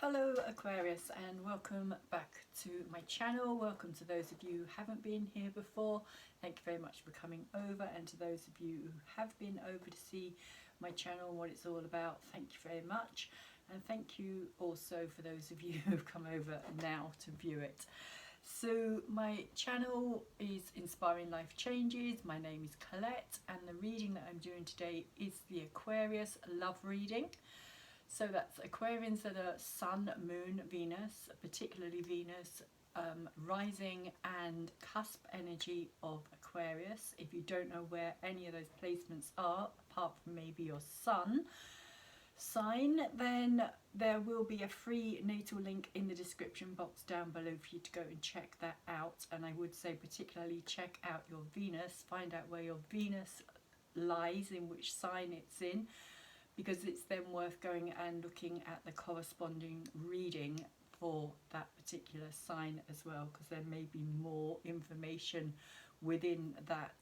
Hello Aquarius, and welcome back to my channel. Welcome to those of you who haven't been here before. Thank you very much for coming over, and to those of you who have been over to see my channel and what it's all about, thank you very much. And thank you also for those of you who've come over now to view it. So my channel is Inspiring Life Changes. My name is Colette, and the reading that I'm doing today is the Aquarius love reading. So that's Aquarians that are Sun, Moon, Venus, particularly Venus, rising and cusp energy of Aquarius. If you don't know where any of those placements are, apart from maybe your Sun sign, then there will be a free natal link in the description box down below for you to go and check that out. And I would say particularly check out your Venus, find out where your Venus lies, in which sign it's in, because it's then worth going and looking at the corresponding reading for that particular sign as well, because there may be more information within that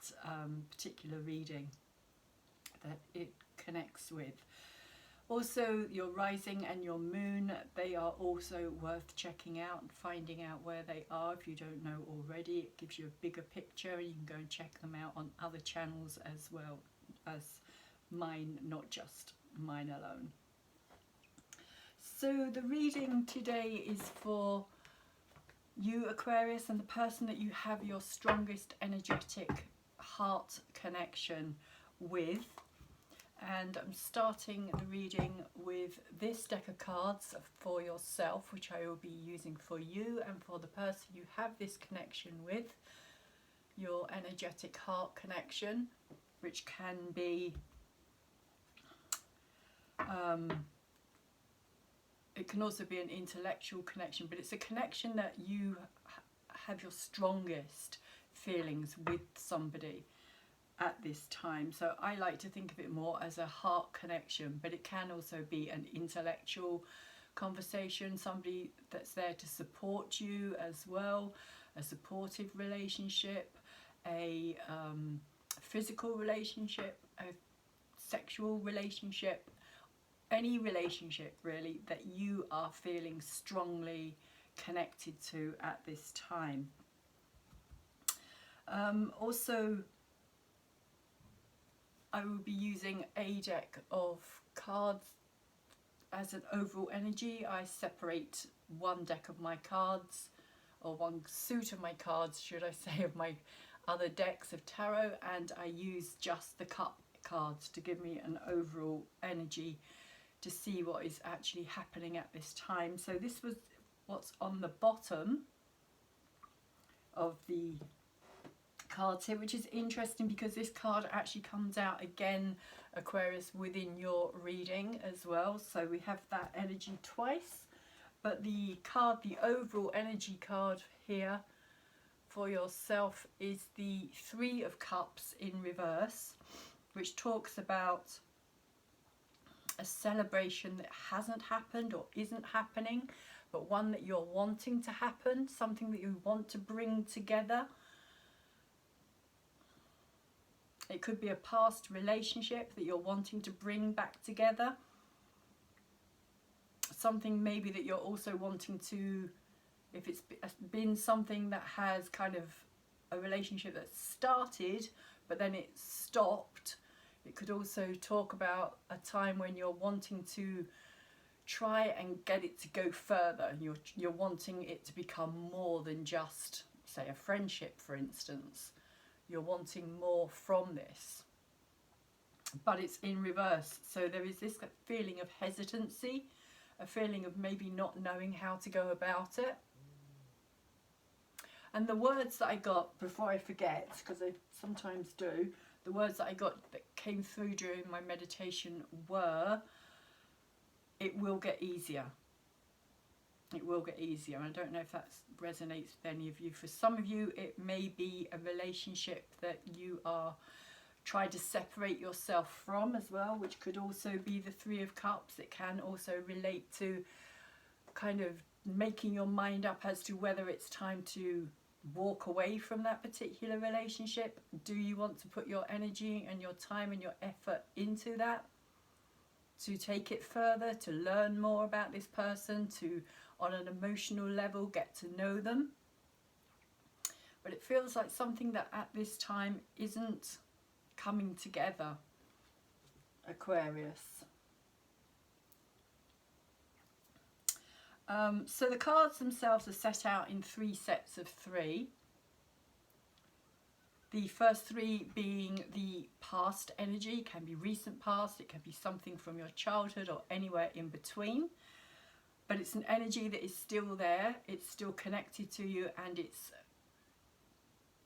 particular reading that it connects with. Also, your rising and your moon, they are also worth checking out and finding out where they are if you don't know already. It gives you a bigger picture, and you can go and check them out on other channels as well as mine, not just mine alone. So the reading today is for you Aquarius and the person that you have your strongest energetic heart connection with. And I'm starting the reading with this deck of cards for yourself, which I will be using for you and for the person you have this connection with, your energetic heart connection, which can be it can also be an intellectual connection, but it's a connection that you have your strongest feelings with somebody at this time. So I like to think of it more as a heart connection, but it can also be an intellectual conversation, somebody that's there to support you as well, a supportive relationship, a physical relationship, a sexual relationship, any relationship really that you are feeling strongly connected to at this time. Also, I will be using a deck of cards as an overall energy. I separate one deck of my cards, or one suit of my cards should I say, of my other decks of tarot, and I use just the cup cards to give me an overall energy to see what is actually happening at this time. So this was what's on the bottom of the cards here, which is interesting because this card actually comes out again, Aquarius, within your reading as well. So we have that energy twice, but the card, the overall energy card here for yourself, is the Three of Cups in reverse, which talks about a celebration that hasn't happened or isn't happening, but one that you're wanting to happen, something that you want to bring together. It could be a past relationship that you're wanting to bring back together, something maybe that you're also wanting to, if it's been something that has kind of a relationship that started but then it stopped. It could also talk about a time when you're wanting to try and get it to go further. You're wanting it to become more than just, say, a friendship, for instance. You're wanting more from this, but it's in reverse. So there is this feeling of hesitancy, a feeling of maybe not knowing how to go about it. And the words that I got, before I forget, because I sometimes do, the words that I got that came through during my meditation were, it will get easier. It will get easier. I don't know if that resonates with any of you. For some of you, it may be a relationship that you are trying to separate yourself from as well, which could also be the Three of Cups. It can also relate to kind of making your mind up as to whether it's time to walk away from that particular relationship. Do you want to put your energy and your time and your effort into that to take it further, to learn more about this person, to, on an emotional level, get to know them. But it feels like something that at this time isn't coming together, Aquarius. So the cards themselves are set out in 3 sets of 3. The first 3 being the past energy. It can be recent past, it can be something from your childhood or anywhere in between. But it's an energy that is still there, it's still connected to you, and it's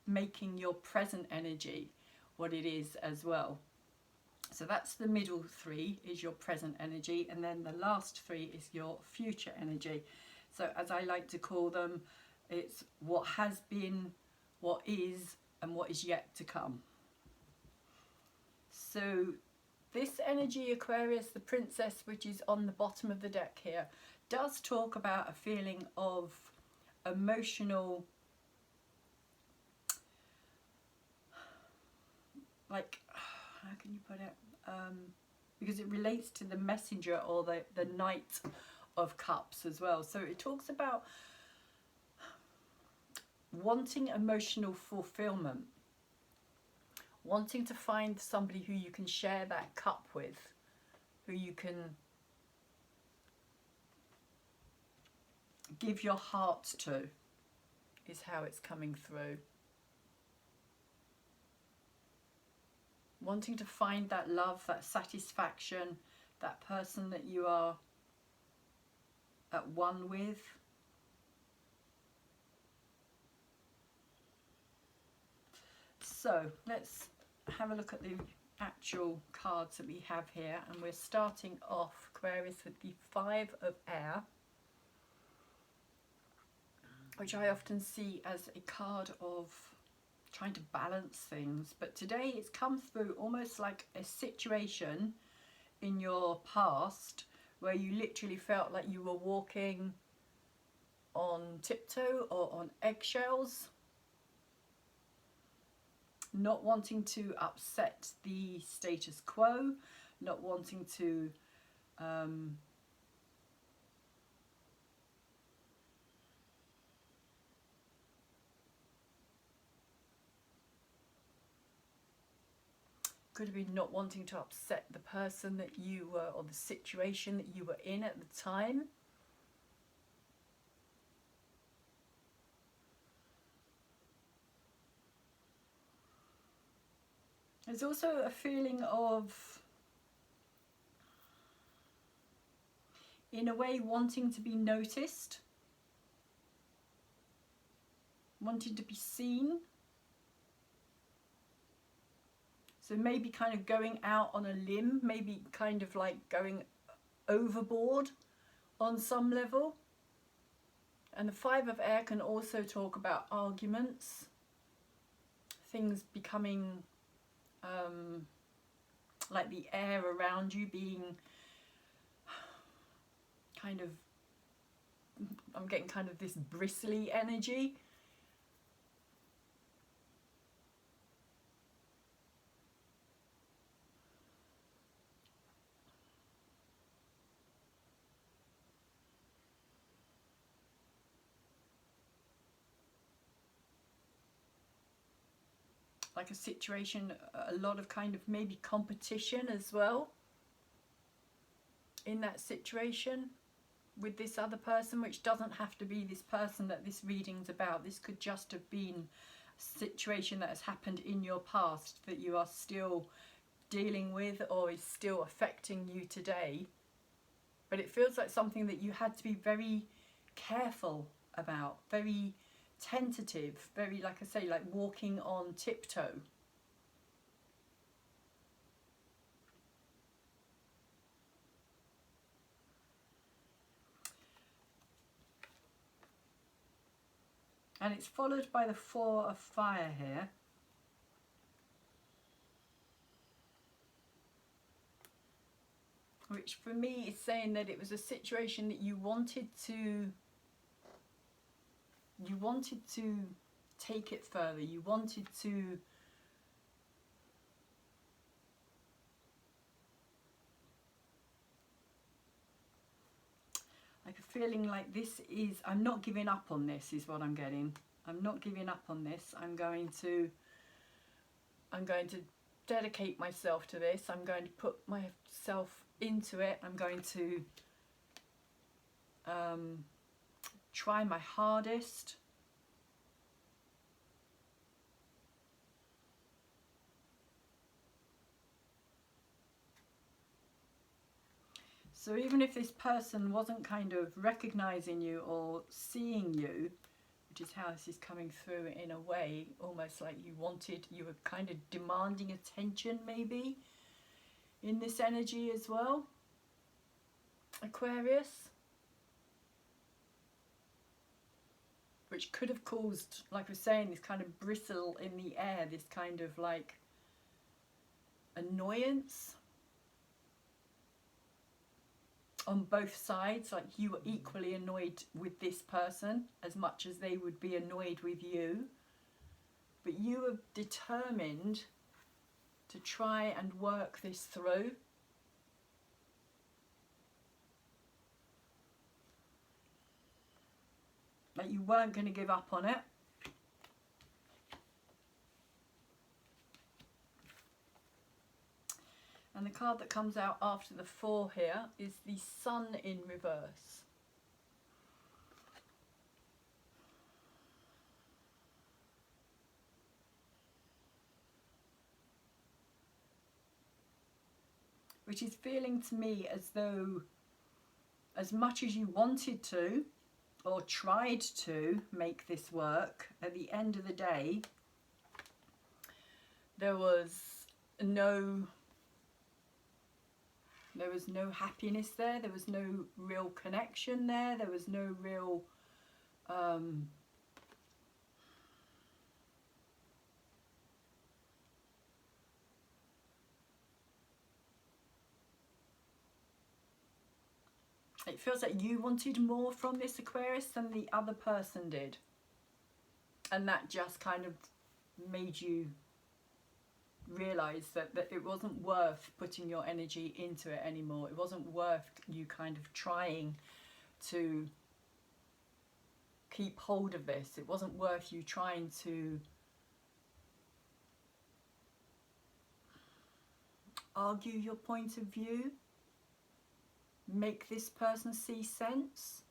making your present energy what it is as well. So that's the middle 3 is your present energy, and then the last 3 is your future energy. So as I like to call them, it's what has been, what is, and what is yet to come. So this energy, Aquarius, the Princess, which is on the bottom of the deck here, does talk about a feeling of emotional, like, how can you put it? Because it relates to the Messenger or the Knight of Cups as well. So it talks about wanting emotional fulfillment, wanting to find somebody who you can share that cup with, who you can give your heart to, is how it's coming through. Wanting to find that love, that satisfaction, that person that you are at one with. So let's have a look at the actual cards that we have here, and we're starting off, Aquarius, with the 5 of Air, which I often see as a card of trying to balance things, but today it's come through almost like a situation in your past where you literally felt like you were walking on tiptoe or on eggshells, not wanting to upset the status quo, not wanting to could have been not wanting to upset the person that you were, or the situation that you were in at the time. There's also a feeling of, in a way, wanting to be noticed, wanting to be seen. So maybe kind of going out on a limb, maybe kind of like going overboard on some level. And the 5 of Air can also talk about arguments, things becoming like the air around you being kind of, I'm getting kind of this bristly energy. Like a situation, a lot of kind of maybe competition as well in that situation with this other person, which doesn't have to be this person that this reading's about. This could just have been a situation that has happened in your past that you are still dealing with or is still affecting you today. But it feels like something that you had to be very careful about, very tentative, very, like I say, like walking on tiptoe. And it's followed by the 4 of Fire here. Which for me is saying that it was a situation that you wanted to take it further. You wanted to like a feeling like this is, I'm not giving up on this is what I'm getting. I'm not giving up on this. I'm going to dedicate myself to this. I'm going to put myself into it. I'm going to try my hardest. So even if this person wasn't kind of recognizing you or seeing you, which is how this is coming through in a way, almost like you were kind of demanding attention maybe in this energy as well, Aquarius, which could have caused, like I was saying, this kind of bristle in the air, this kind of like annoyance on both sides, like you were equally annoyed with this person as much as they would be annoyed with you, but you were determined to try and work this through. Like you weren't going to give up on it. And the card that comes out after the 4 here is the Sun in reverse. Which is feeling to me as though, as much as you wanted to, or tried to make this work, at the end of the day, there was no happiness there. There was no real connection there. There was no real it feels like you wanted more from this Aquarius than the other person did, and that just kind of made you realize that it wasn't worth putting your energy into it anymore. It wasn't worth you kind of trying to keep hold of this. It wasn't worth you trying to argue your point of view, make this person see sense,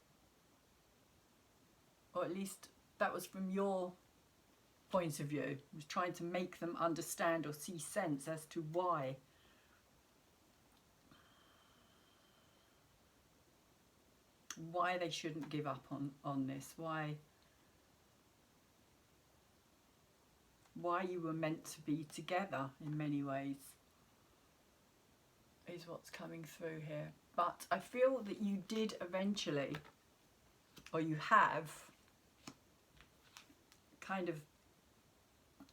or at least that was from your point of view, was trying to make them understand or see sense as to why they shouldn't give up on this, why you were meant to be together in many ways, is what's coming through here. But I feel that you did eventually, or you have kind of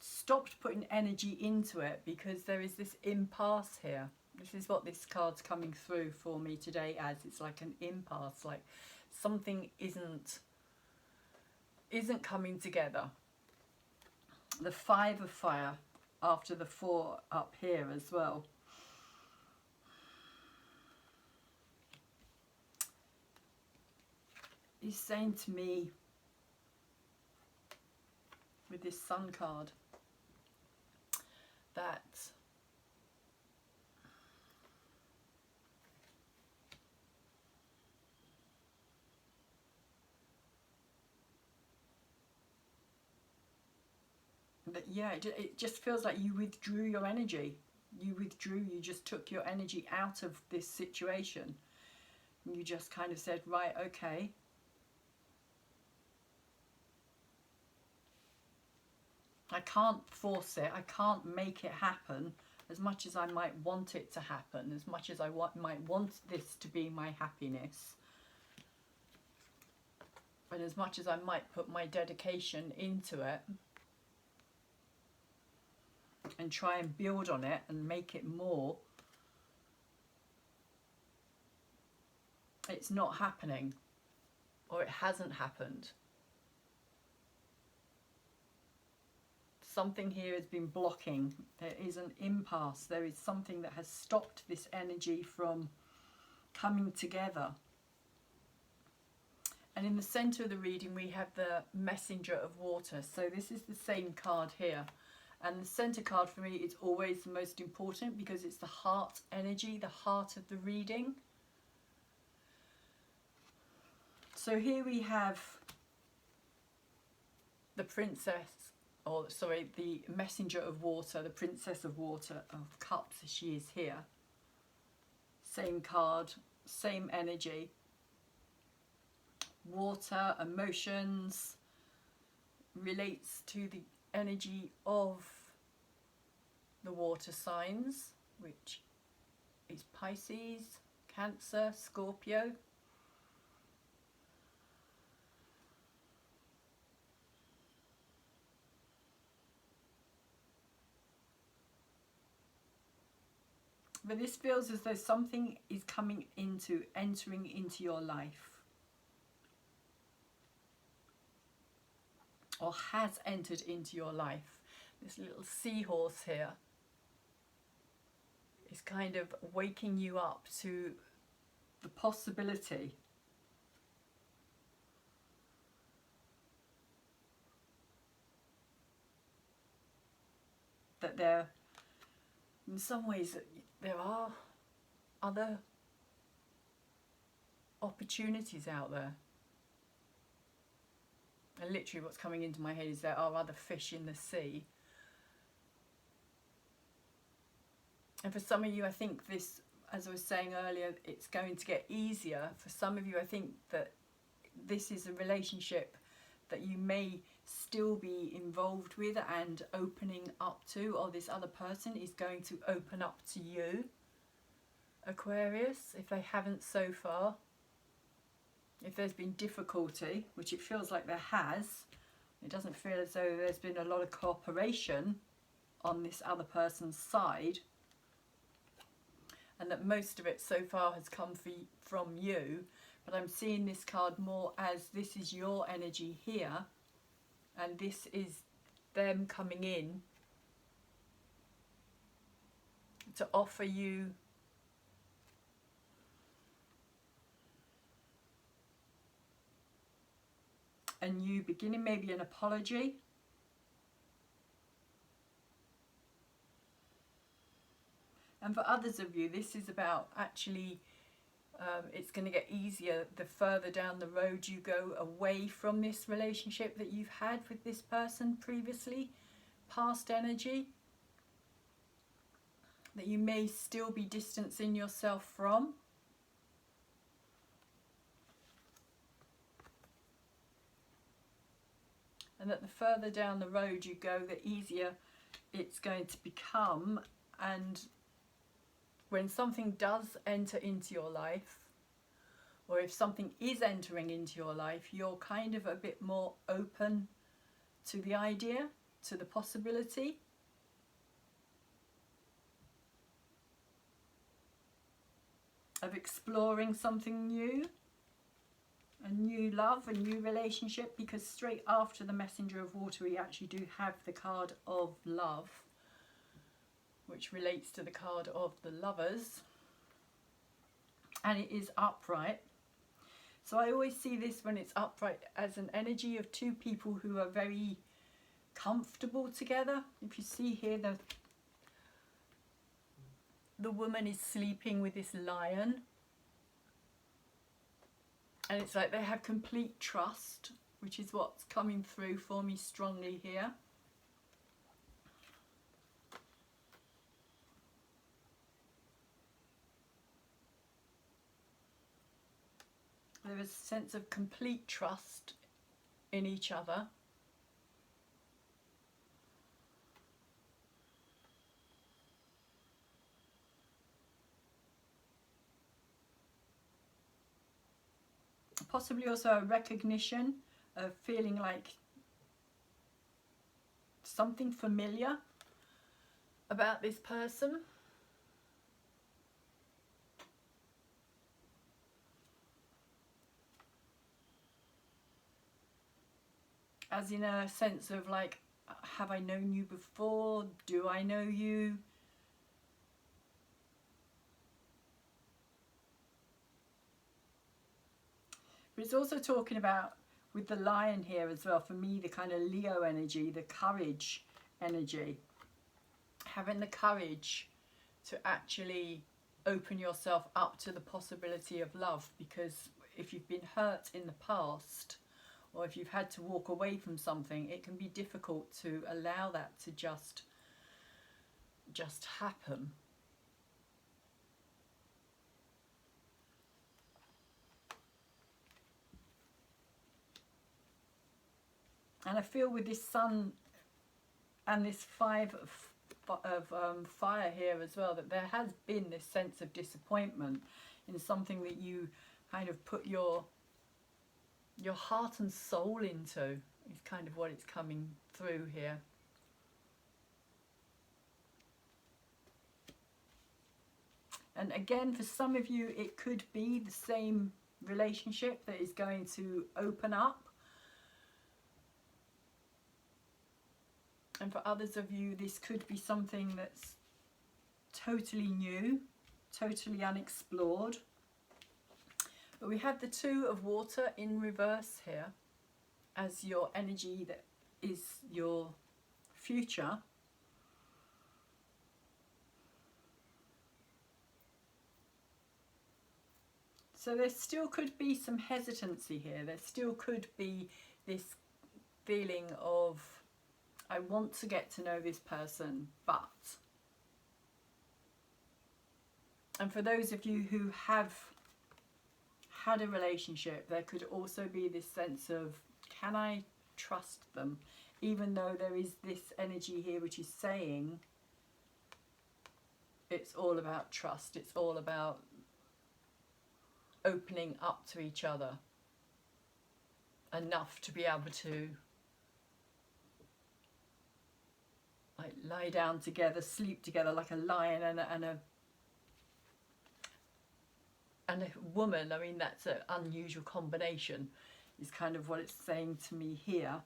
stopped putting energy into it, because there is this impasse here. This is what this card's coming through for me today as. It's like an impasse, like something isn't coming together. The 5 of fire after the 4 up here as well. He's saying to me with this Sun card that yeah, it just feels like you withdrew your energy. You just took your energy out of this situation. You just kind of said, right, okay, I can't force it, I can't make it happen as much as I might want it to happen, as much as I might want this to be my happiness, and as much as I might put my dedication into it and try and build on it and make it more, it's not happening, or it hasn't happened. Something here has been blocking. There is an impasse. There is something that has stopped this energy from coming together. And in the center of the reading we have the Messenger of Water. So this is the same card here. And the center card for me is always the most important because it's the heart energy, the heart of the reading. So here we have the princess, or sorry, the Messenger of Water, the Princess of Water, of Cups as she is here. Same card, same energy. Water, emotions, relates to the energy of the water signs, which is Pisces, Cancer, Scorpio. But this feels as though something is entering into your life. Or has entered into your life. This little seahorse here is kind of waking you up to the possibility that there, in some ways, there are other opportunities out there. And literally what's coming into my head is there are other fish in the sea. And for some of you, I think this, as I was saying earlier, it's going to get easier. For some of you, I think that this is a relationship that you may still be involved with and opening up to, or this other person is going to open up to you, Aquarius, if they haven't so far. If there's been difficulty, which it feels like there has, it doesn't feel as though there's been a lot of cooperation on this other person's side, and that most of it so far has come from you. But I'm seeing this card more as this is your energy here, and this is them coming in to offer you a new beginning, maybe an apology. And for others of you, this is about actually, it's going to get easier the further down the road you go away from this relationship that you've had with this person previously, past energy, that you may still be distancing yourself from. And that the further down the road you go, the easier it's going to become. And when something does enter into your life, or if something is entering into your life, you're kind of a bit more open to the idea, to the possibility. Of exploring something new. A new love, a new relationship, because straight after the Messenger of Water we actually do have the card of love, which relates to the card of the Lovers, and it is upright. So I always see this when it's upright as an energy of two people who are very comfortable together. If you see here, the woman is sleeping with this lion. And it's like they have complete trust, which is what's coming through for me strongly here. There is a sense of complete trust in each other. Possibly also a recognition of feeling like something familiar about this person. As in a sense of like, have I known you before? Do I know you? But it's also talking about, with the lion here as well, for me, the kind of Leo energy, the courage energy. Having the courage to actually open yourself up to the possibility of love, because if you've been hurt in the past, or if you've had to walk away from something, it can be difficult to allow that to just happen. And I feel with this sun and this five of fire here as well, that there has been this sense of disappointment in something that you kind of put your heart and soul into, is kind of what it's coming through here. And again, for some of you, it could be the same relationship that is going to open up. And for others of you, this could be something that's totally new, totally unexplored. But we have the Two of Water in reverse here as your energy that is your future. So there still could be some hesitancy here. There still could be this feeling of, I want to get to know this person, but. And for those of you who have had a relationship, there could also be this sense of, can I trust them? Even though there is this energy here which is saying it's all about trust, it's all about opening up to each other enough to be able to like lie down together, sleep together like a lion and a woman. I mean, that's an unusual combination, is kind of what it's saying to me here.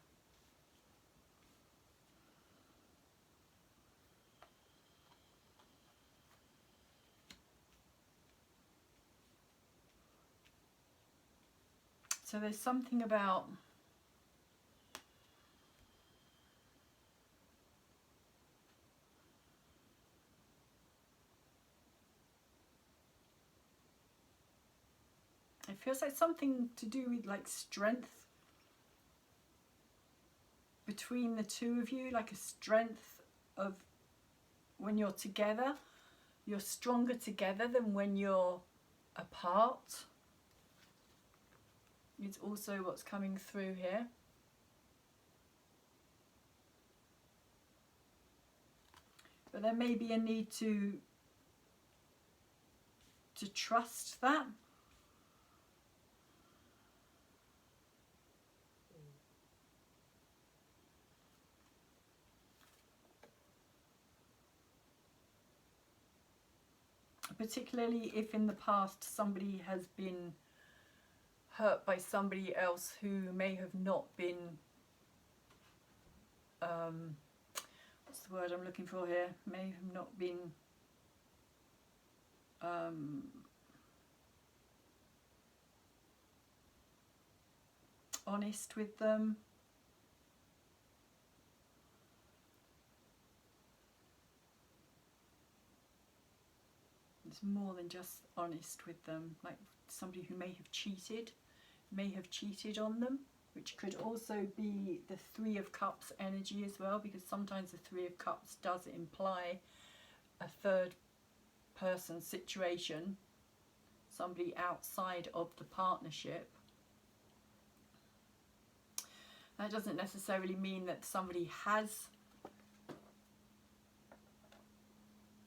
So there's something about it feels like something to do with like strength between the two of you, like a strength of when you're together, you're stronger together than when you're apart. It's also what's coming through here. But there may be a need to trust that. Particularly if in the past somebody has been hurt by somebody else who may have not been, what's the word I'm looking for here? May have not been honest with them. It's more than just honest with them, like somebody who may have cheated on them, which could also be the Three of Cups energy as well, because sometimes the Three of Cups does imply a third person situation, somebody outside of the partnership. That doesn't necessarily mean that somebody has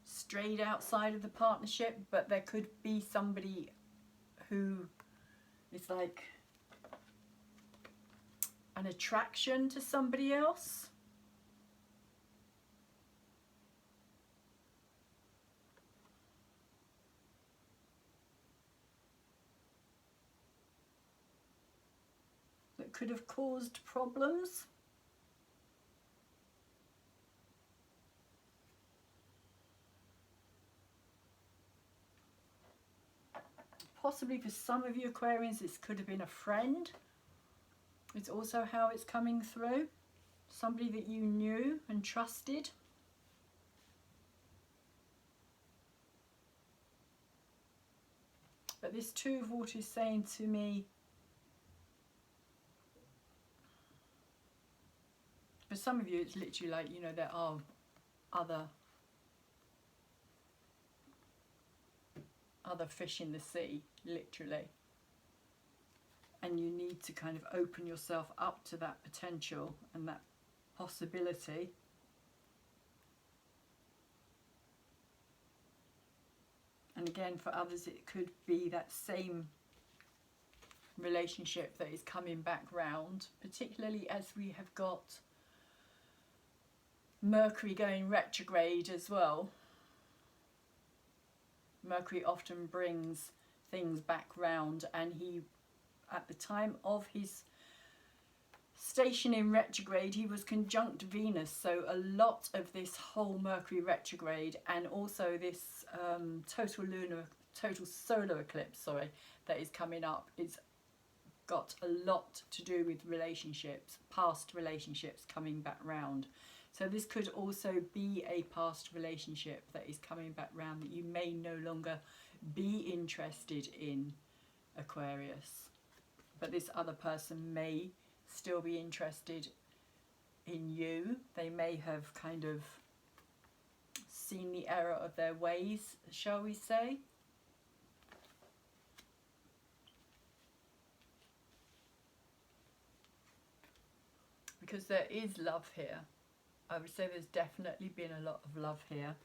strayed outside of the partnership, but there could be somebody who is like an attraction to somebody else. That could have caused problems. Possibly for some of you Aquarians, this could have been a friend. It's also how it's coming through. Somebody that you knew and trusted. But this Two of Water is saying to me, for some of you it's literally like, you know, there are other fish in the sea, literally. And you need to kind of open yourself up to that potential and that possibility. And again, for others, it could be that same relationship that is coming back round, particularly as we have got Mercury going retrograde as well. Mercury often brings things back round, and he, at the time of his station in retrograde, he was conjunct Venus. So a lot of this whole Mercury retrograde and also this total solar eclipse, sorry, that is coming up, it's got a lot to do with relationships, past relationships coming back round. So this could also be a past relationship that is coming back round that you may no longer be interested in, Aquarius. But this other person may still be interested in you. They may have kind of seen the error of their ways, shall we say. Because there is love here. I would say there's definitely been a lot of love here,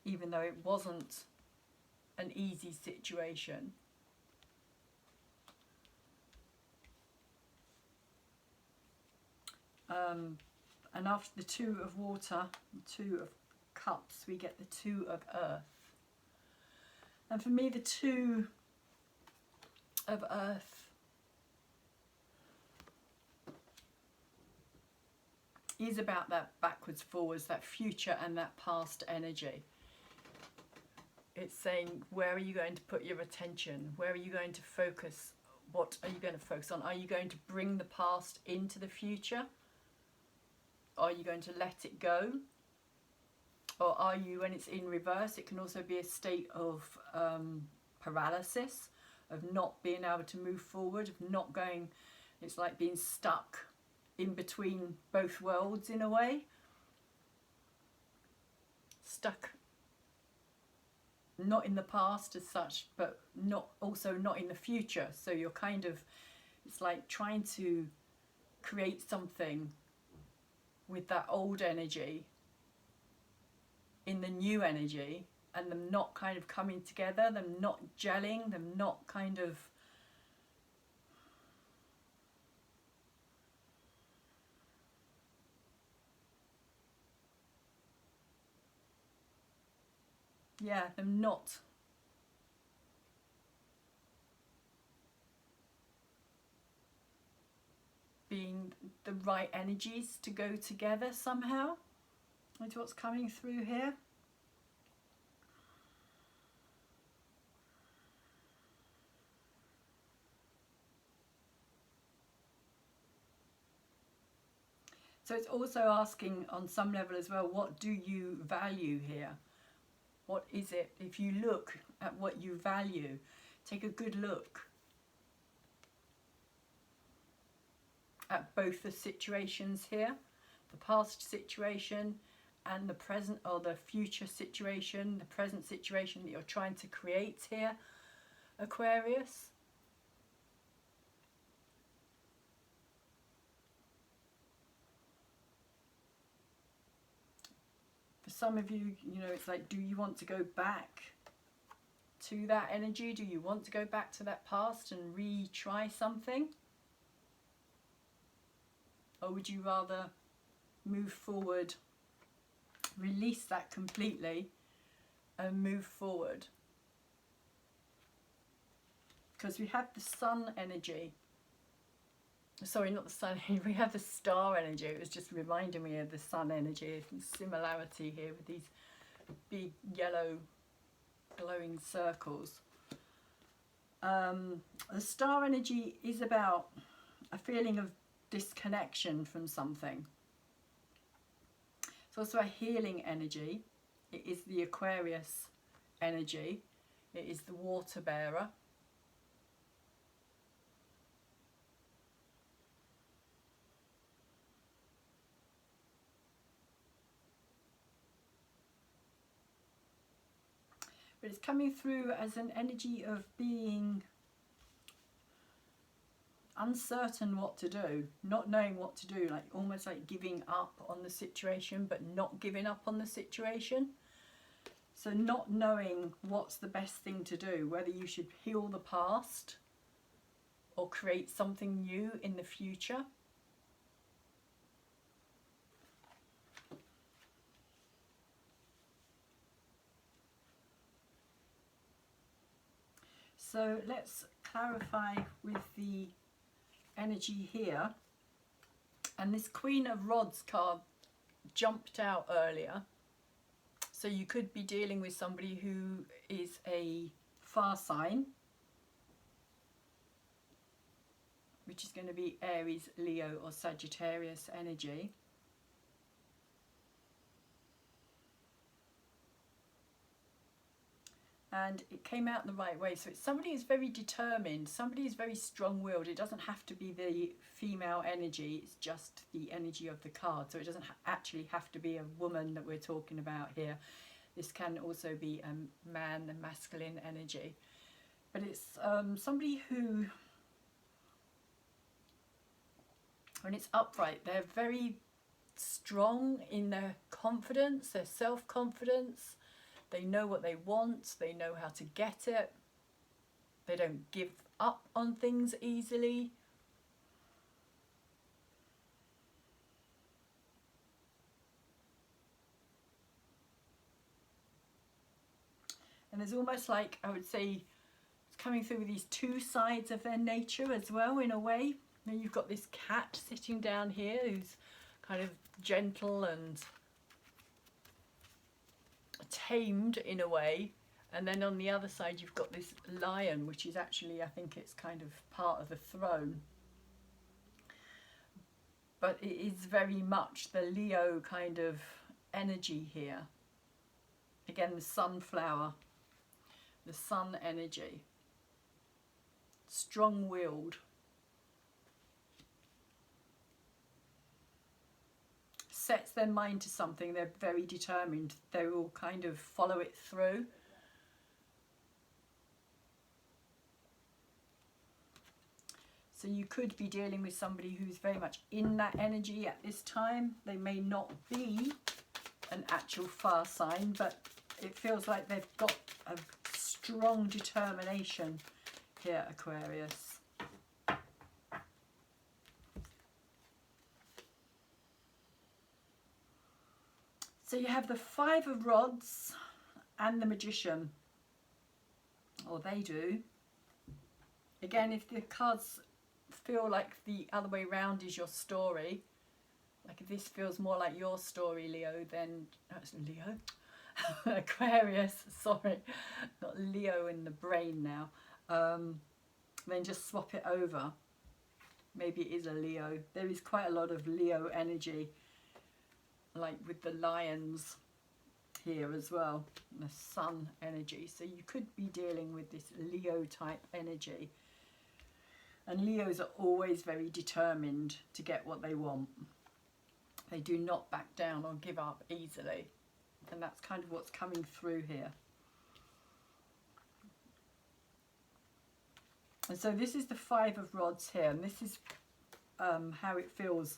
even though it wasn't an easy situation. And after the Two of Water, the Two of Cups, we get the Two of Earth. And for me, the Two of Earth is about that backwards, forwards, that future and that past energy. It's saying, where are you going to put your attention? Where are you going to focus? What are you going to focus on? Are you going to bring the past into the future? Are you going to let it go? Or are you, when it's in reverse, it can also be a state of paralysis, of not being able to move forward, of not going, it's like being stuck in between both worlds in a way. Stuck not in the past as such, but also not in the future. So you're kind of, it's like trying to create something with that old energy in the new energy, and them not kind of coming together, them not gelling, them not kind of them not being the right energies to go together somehow. That's what's coming through here. So it's also asking on some level as well, what do you value here? What is it? If you look at what you value, take a good look at both the situations here, the past situation and the present or the future situation, the present situation that you're trying to create here, Aquarius. For some of you, you know, it's like, do you want to go back to that energy? Do you want to go back to that past and retry something? Or would you rather move forward, release that completely and move forward? Because we have the sun energy. Sorry, not the sun, we have the star energy. It was just reminding me of the sun energy, similarity here with these big yellow glowing circles. The star energy is about a feeling of disconnection from something. It's also a healing energy. It is the Aquarius energy. It is the water bearer. But it's coming through as an energy of being uncertain what to do, not knowing what to do, like almost like giving up on the situation, but not giving up on the situation. So not knowing what's the best thing to do, whether you should heal the past or create something new in the future. So let's clarify with the energy here. And this Queen of Rods card jumped out earlier. So you could be dealing with somebody who is a fire sign, which is going to be Aries, Leo or Sagittarius energy. And it came out the right way. So it's somebody who's very determined, somebody who's very strong-willed. It doesn't have to be the female energy, it's just the energy of the card. So it doesn't actually have to be a woman that we're talking about here. This can also be a man, the masculine energy. But it's somebody who, when it's upright, they're very strong in their confidence, their self-confidence. They know what they want, they know how to get it, they don't give up on things easily. And there's almost like, I would say, it's coming through with these two sides of their nature as well, in a way. And you've got this cat sitting down here who's kind of gentle and tamed in a way, and then on the other side you've got this lion, which is actually, I think it's kind of part of the throne, but it is very much the Leo kind of energy here. Again, the sunflower, the sun energy, strong-willed, sets their mind to something, they're very determined, they will kind of follow it through. So you could be dealing with somebody who's very much in that energy at this time. They may not be an actual fire sign, but it feels like they've got a strong determination here, Aquarius. So you have the Five of Rods and the Magician, or they do. Again, if the cards feel like the other way round is your story, like if this feels more like your story, Leo, then that's Leo, Aquarius, sorry, got Leo in the brain now, then just swap it over. Maybe it is a Leo. There is quite a lot of Leo energy, like with the lions here as well, the sun energy. So you could be dealing with this Leo type energy. And Leos are always very determined to get what they want. They do not back down or give up easily. And that's kind of what's coming through here. And so this is the Five of Rods here, and this is how it feels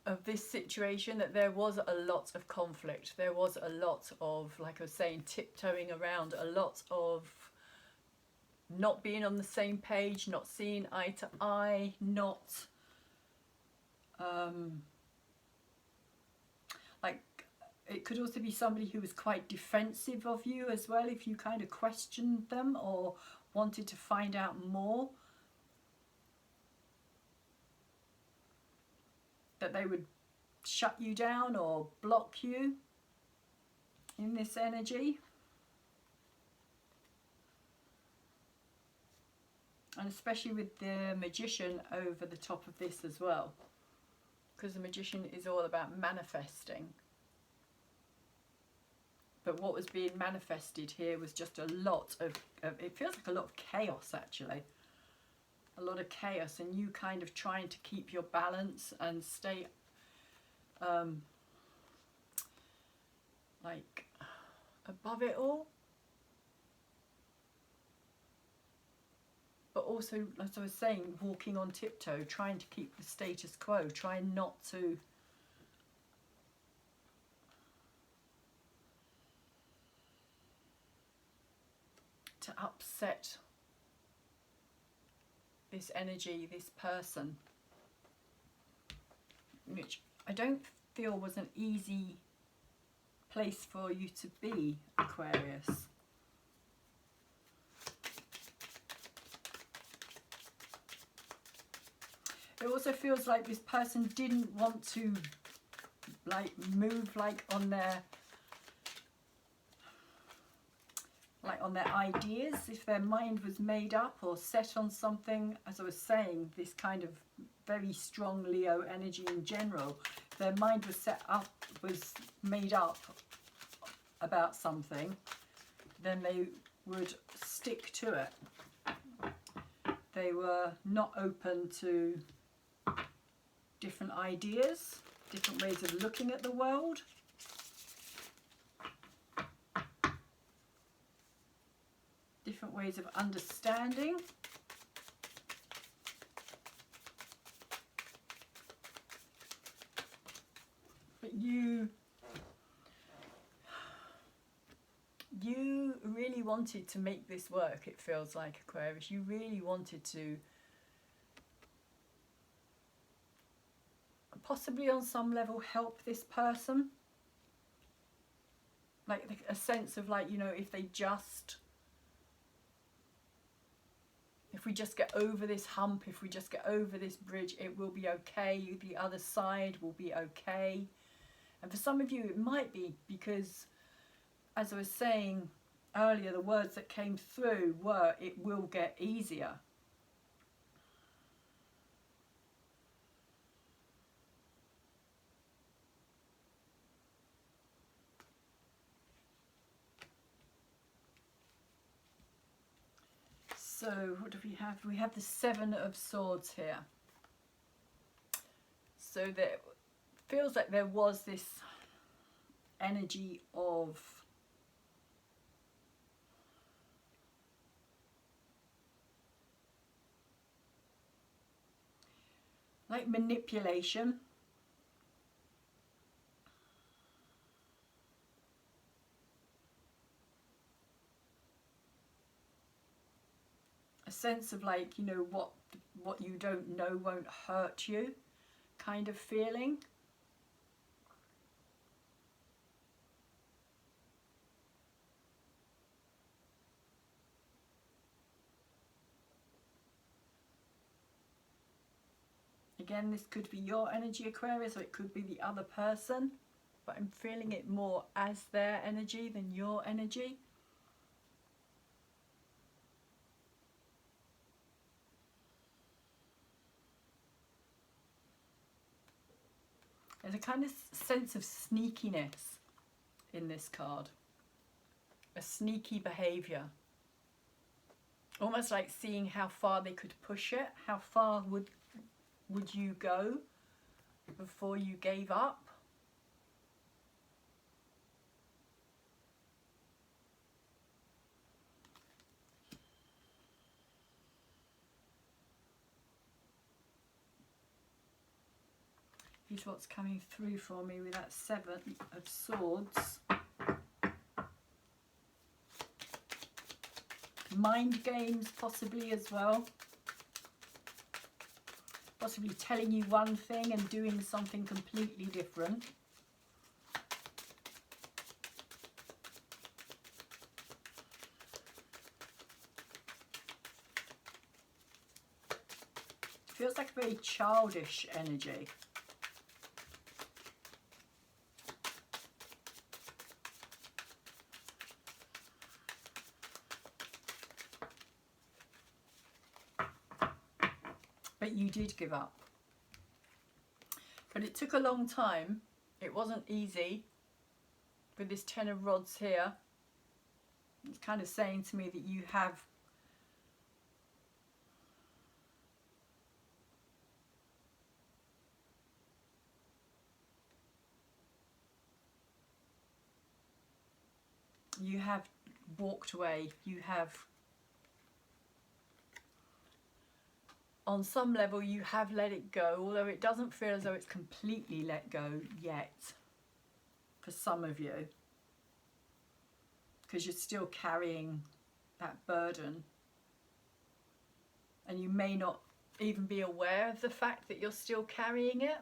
of this situation, that there was a lot of conflict. There was a lot of, like I was saying, tiptoeing around, a lot of not being on the same page, not seeing eye to eye, not like, it could also be somebody who was quite defensive of you as well, if you kind of questioned them or wanted to find out more. That they would shut you down or block you in this energy. And especially with the Magician over the top of this as well. Because the Magician is all about manifesting. But what was being manifested here was just a lot of it feels like a lot of chaos actually. A lot of chaos, and you kind of trying to keep your balance and stay like above it all. But also, as I was saying, walking on tiptoe, trying to keep the status quo, trying not to upset this energy, this person, which I don't feel was an easy place for you to be, Aquarius. It also feels like this person didn't want to like move like on their ideas. If their mind was made up or set on something, as I was saying, this kind of very strong Leo energy in general, their mind was made up about something, then they would stick to it. They were not open to different ideas, different ways of looking at the world. Different ways of understanding. But you really wanted to make this work, it feels like, Aquarius. You really wanted to possibly on some level help this person. Like a sense of like, you know, if we just get over this hump, if we just get over this bridge, it will be okay. The other side will be okay. And for some of you, it might be because, as I was saying earlier, the words that came through were, it will get easier. So what do we have? We have the Seven of Swords here. So there feels like there was this energy of like manipulation. A sense of like, you know, what you don't know won't hurt you kind of feeling. Again, this could be your energy, Aquarius, or it could be the other person, but I'm feeling it more as their energy than your energy. There's a kind of sense of sneakiness in this card. A sneaky behaviour. Almost like seeing how far they could push it. How far would you go before you gave up? Here's what's coming through for me with that Seven of Swords. Mind games possibly as well. Possibly telling you one thing and doing something completely different. Feels like a very childish energy. But you did give up. But it took a long time. It wasn't easy. With this 10 of rods here, it's kind of saying to me that you have walked away. You have, on some level, you have let it go, although it doesn't feel as though it's completely let go yet for some of you, because you're still carrying that burden, and you may not even be aware of the fact that you're still carrying it,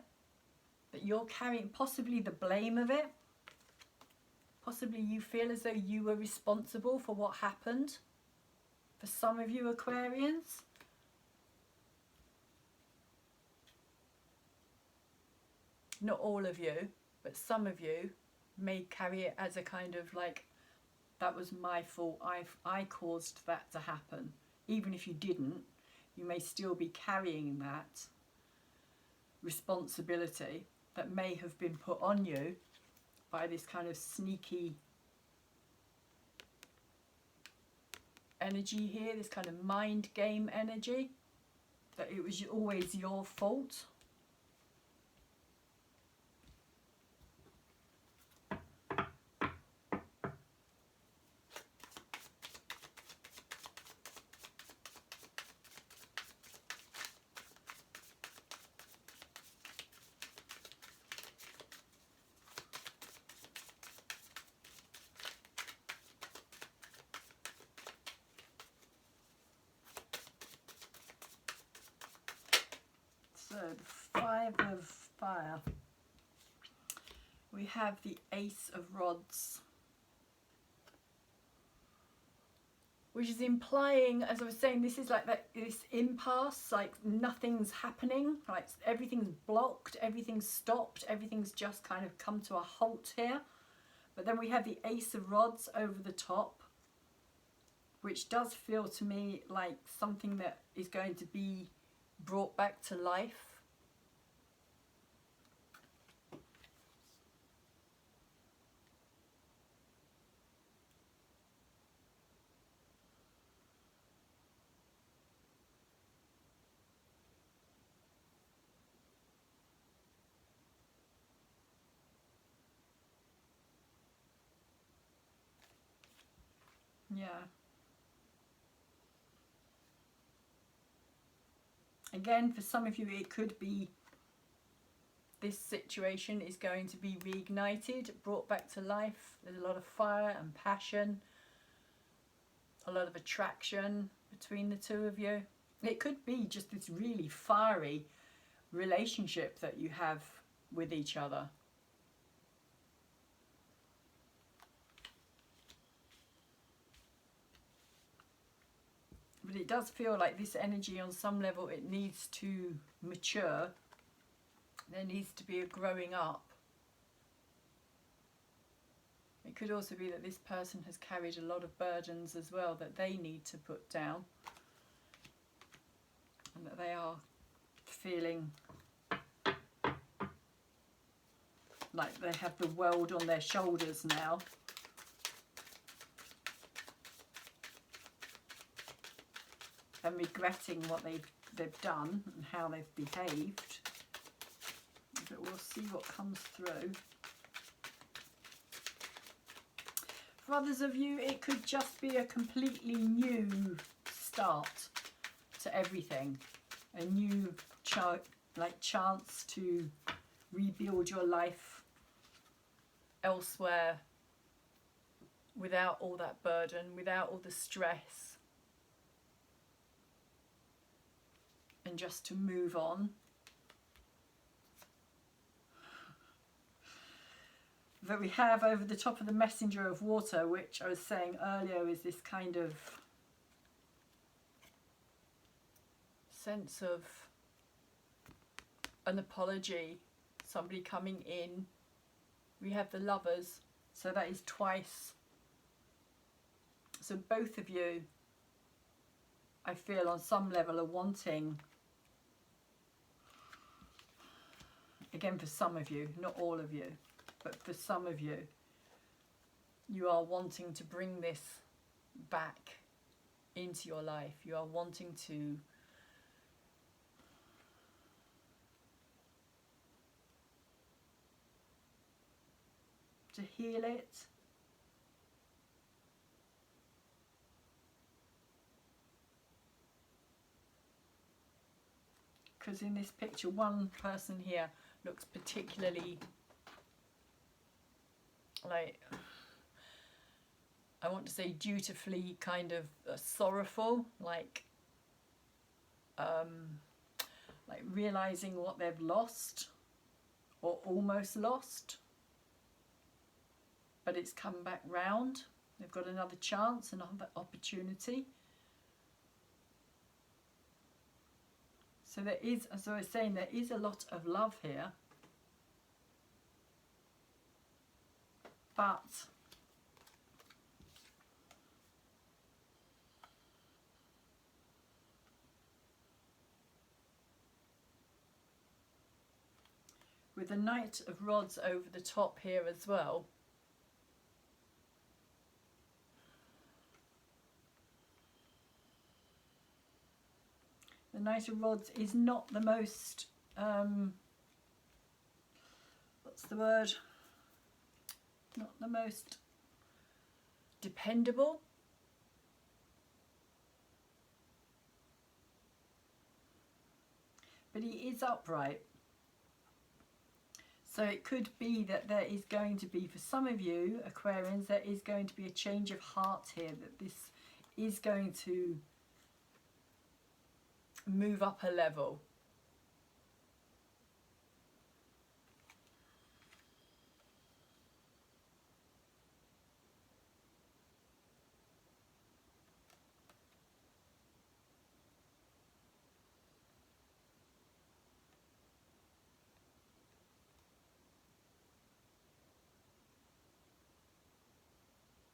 that you're carrying possibly the blame of it. Possibly you feel as though you were responsible for what happened. For some of you Aquarians. Not all of you, but some of you may carry it as a kind of like, that was my fault, I caused that to happen. Even if you didn't, you may still be carrying that responsibility that may have been put on you by this kind of sneaky energy here, this kind of mind game energy, that it was always your fault. So the 5 of fire, we have the Ace of Rods, which is implying, as I was saying, this is like this impasse, like nothing's happening, like everything's blocked, everything's stopped, everything's just kind of come to a halt here. But then we have the Ace of Rods over the top, which does feel to me like something that is going to be brought back to life. Yeah. Again, for some of you, it could be this situation is going to be reignited, brought back to life. There's a lot of fire and passion, a lot of attraction between the two of you. It could be just this really fiery relationship that you have with each other. But it does feel like this energy on some level, it needs to mature. There needs to be a growing up. It could also be that this person has carried a lot of burdens as well that they need to put down. And that they are feeling like they have the world on their shoulders now. And regretting what they've done and how they've behaved. But we'll see what comes through. For others of you, it could just be a completely new start to everything. A new chance to rebuild your life elsewhere without all that burden, without all the stress. And just to move on. That we have over the top of the Messenger of Water, which I was saying earlier is this kind of sense of an apology, somebody coming in. We have the Lovers, so that is twice. So both of you, I feel on some level, are wanting again, for some of you, not all of you, but for some of you, you are wanting to bring this back into your life. You are wanting to heal it. Because in this picture, one person here looks particularly like, I want to say dutifully kind of sorrowful, like realizing what they've lost or almost lost, but it's come back round. They've got another chance, another opportunity. So there is, as I was saying, there is a lot of love here, but with the Knight of Rods over the top here as well, the Knight of Rods is not the most, what's the word? Not the most dependable. But he is upright. So it could be that there is going to be, for some of you Aquarians, there is going to be a change of heart here, that this is going to move up a level.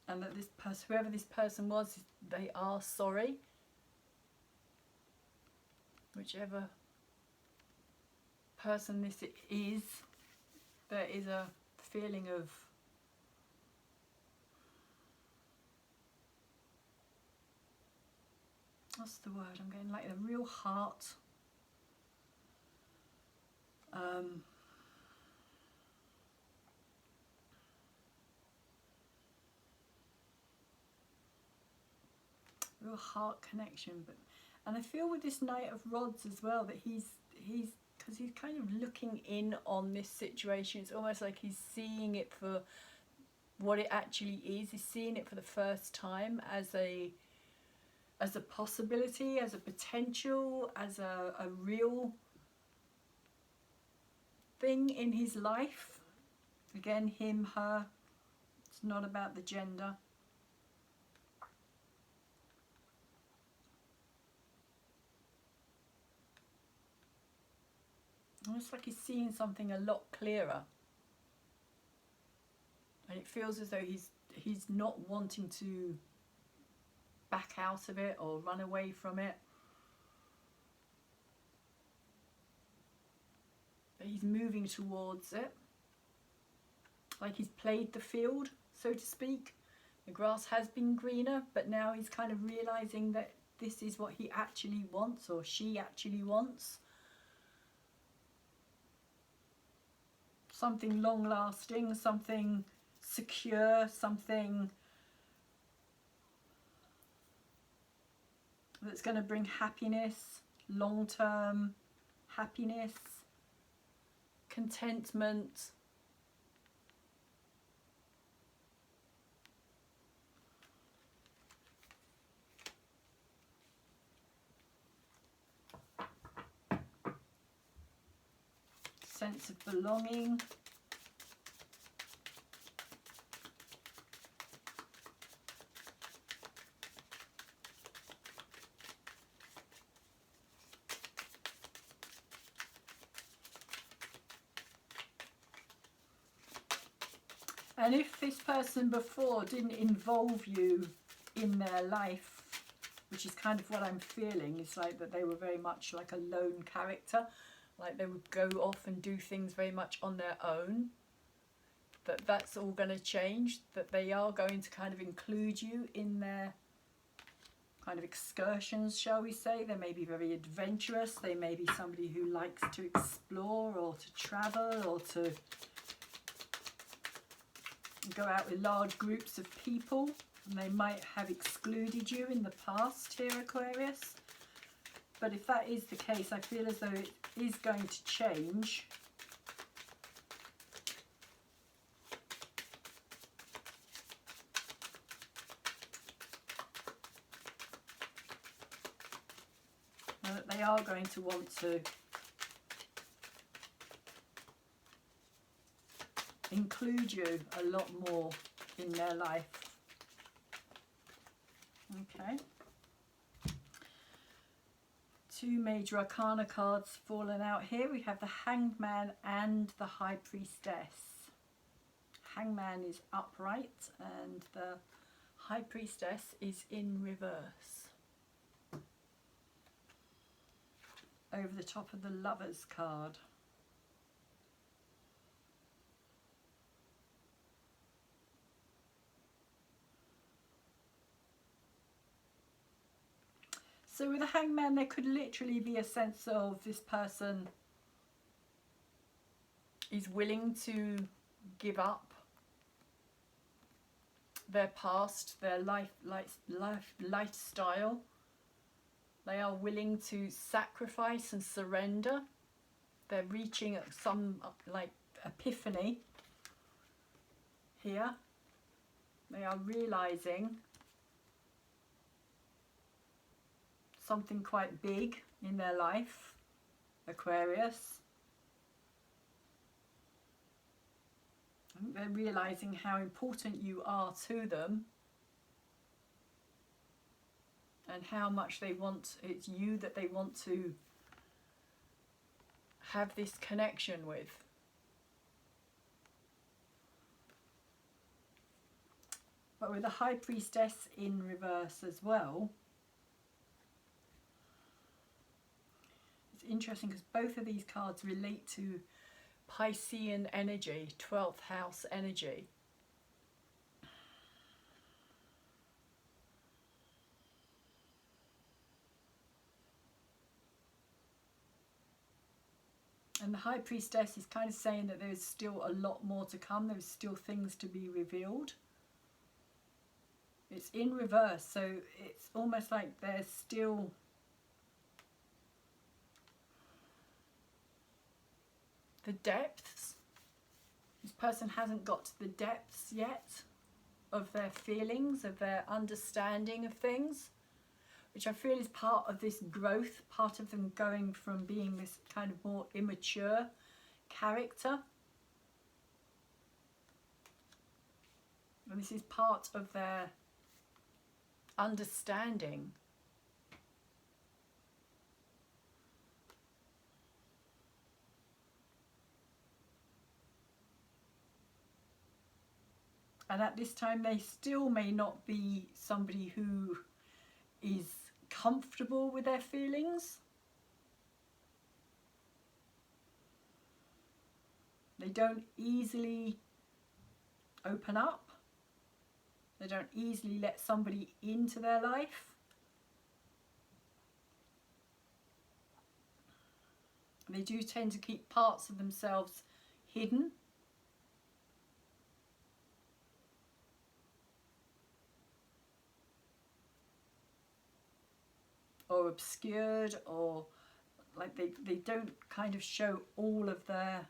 And that this person, whoever this person was, they are sorry. Whichever person this is, there is a feeling of what's the word? I'm getting like a real heart. Real heart connection, and I feel with this Knight of Rods as well that he's because he's kind of looking in on this situation. It's almost like he's seeing it for what it actually is. He's seeing it for the first time as a possibility, as a potential, as a real thing in his life. Again, him, her. It's not about the gender. Almost like he's seeing something a lot clearer, and it feels as though he's not wanting to back out of it or run away from it, but he's moving towards it, like he's played the field, so to speak. The grass has been greener, but now he's kind of realizing that this is what he actually wants, or she actually wants. Something long-lasting, something secure, something that's going to bring happiness, long-term happiness, contentment. Sense of belonging. And if this person before didn't involve you in their life, which is kind of what I'm feeling, it's like that they were very much like a lone character, like they would go off and do things very much on their own. That that's all going to change, that they are going to kind of include you in their kind of excursions, shall we say. They may be very adventurous, they may be somebody who likes to explore or to travel or to go out with large groups of people, and they might have excluded you in the past here, Aquarius. But if that is the case, I feel as though it is going to change. And that they are going to want to include you a lot more in their life. Okay. 2 major arcana cards fallen out here. We have the Hangman and the High Priestess. Hangman is upright and the High Priestess is in reverse. Over the top of the Lovers card. So with a Hangman, there could literally be a sense of this person is willing to give up their past, their lifestyle. They are willing to sacrifice and surrender. They're reaching some like epiphany here. They are realizing something quite big in their life, Aquarius. They're realizing how important you are to them and how much they want, it's you that they want to have this connection with. But with the High Priestess in reverse as well, it's interesting because both of these cards relate to Piscean energy, 12th house energy. And the High Priestess is kind of saying that there's still a lot more to come. There's still things to be revealed. It's in reverse, so it's almost like there's still the depths. This person hasn't got to the depths yet of their feelings, of their understanding of things, which I feel is part of this growth, part of them going from being this kind of more immature character. And this is part of their understanding. And at this time they still may not be somebody who is comfortable with their feelings. They don't easily open up. They don't easily let somebody into their life. They do tend to keep parts of themselves hidden. Or obscured, or like they don't kind of show all of their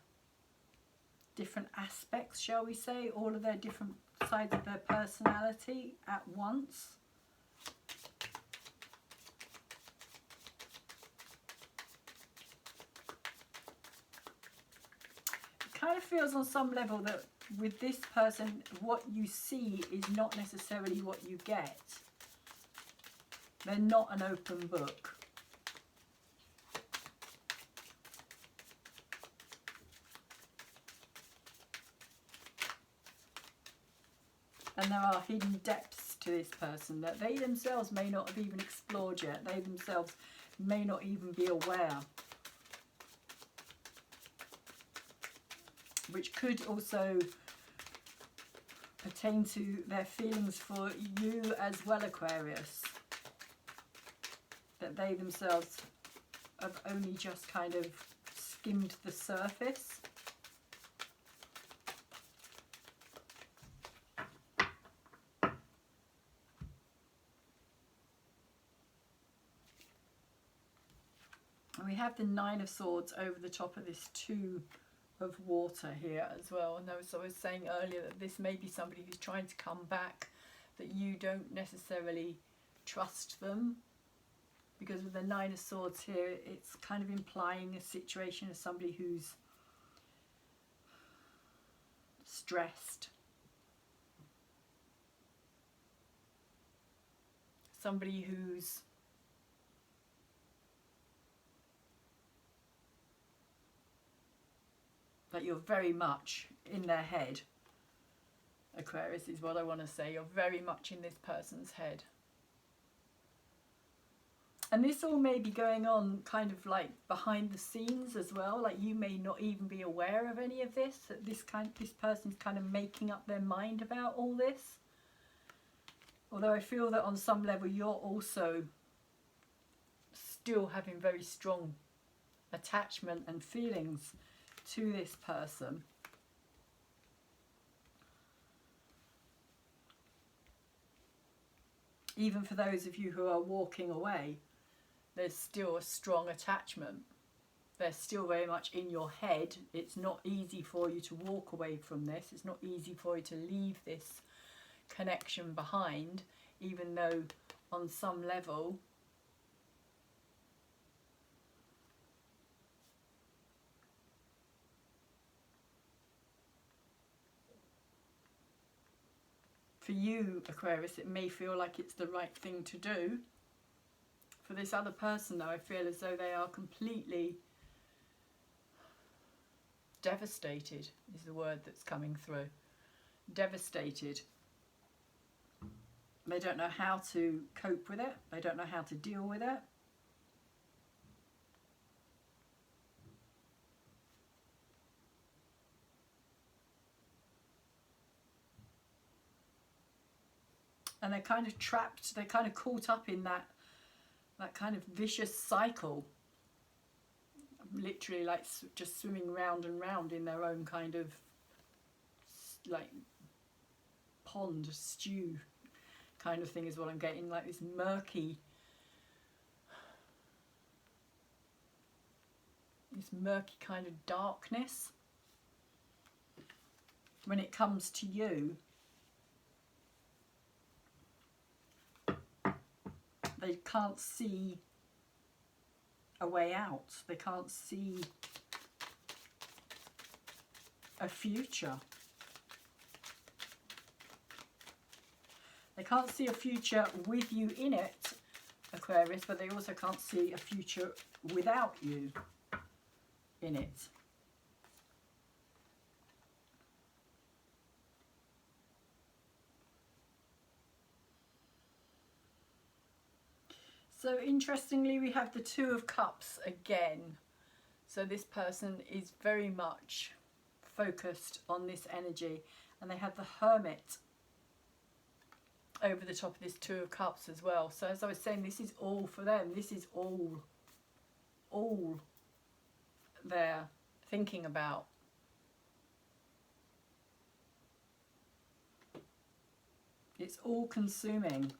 different aspects, shall we say, all of their different sides of their personality at once. It kind of feels on some level that with this person, what you see is not necessarily what you get. They're not an open book. And there are hidden depths to this person that they themselves may not have even explored yet. They themselves may not even be aware. which could also pertain to their feelings for you as well, Aquarius. That they themselves have only just kind of skimmed the surface. And we have the Nine of Swords over the top of this Two of Water here as well. And as I was saying earlier, that this may be somebody who's trying to come back, that you don't necessarily trust them. Because with the Nine of Swords here, it's kind of implying a situation of somebody who's stressed. Somebody who's that you're very much in their head. Aquarius is what I want to say. You're very much in this person's head. And this all may be going on kind of like behind the scenes as well. Like you may not even be aware of any of this. That this person's kind of making up their mind about all this. Although I feel that on some level you're also still having very strong attachment and feelings to this person. Even for those of you who are walking away, there's still a strong attachment. They're still very much in your head. It's not easy for you to walk away from this. It's not easy for you to leave this connection behind, even though on some level for you, Aquarius, it may feel like it's the right thing to do. For this other person, though, I feel as though they are completely devastated, is the word that's coming through. Devastated. They don't know how to cope with it. They don't know how to deal with it. And they're kind of trapped, they're kind of caught up in that kind of vicious cycle. Literally like just swimming round and round in their own kind of like pond, stew kind of thing is what I'm getting. Like this murky kind of darkness. When it comes to you, they can't see a way out. They can't see a future. They can't see a future with you in it, Aquarius, but they also can't see a future without you in it. So interestingly, we have the Two of Cups again. So this person is very much focused on this energy. And they have the Hermit over the top of this Two of Cups as well. So as I was saying, this is all for them. This is all they're thinking about. It's all consuming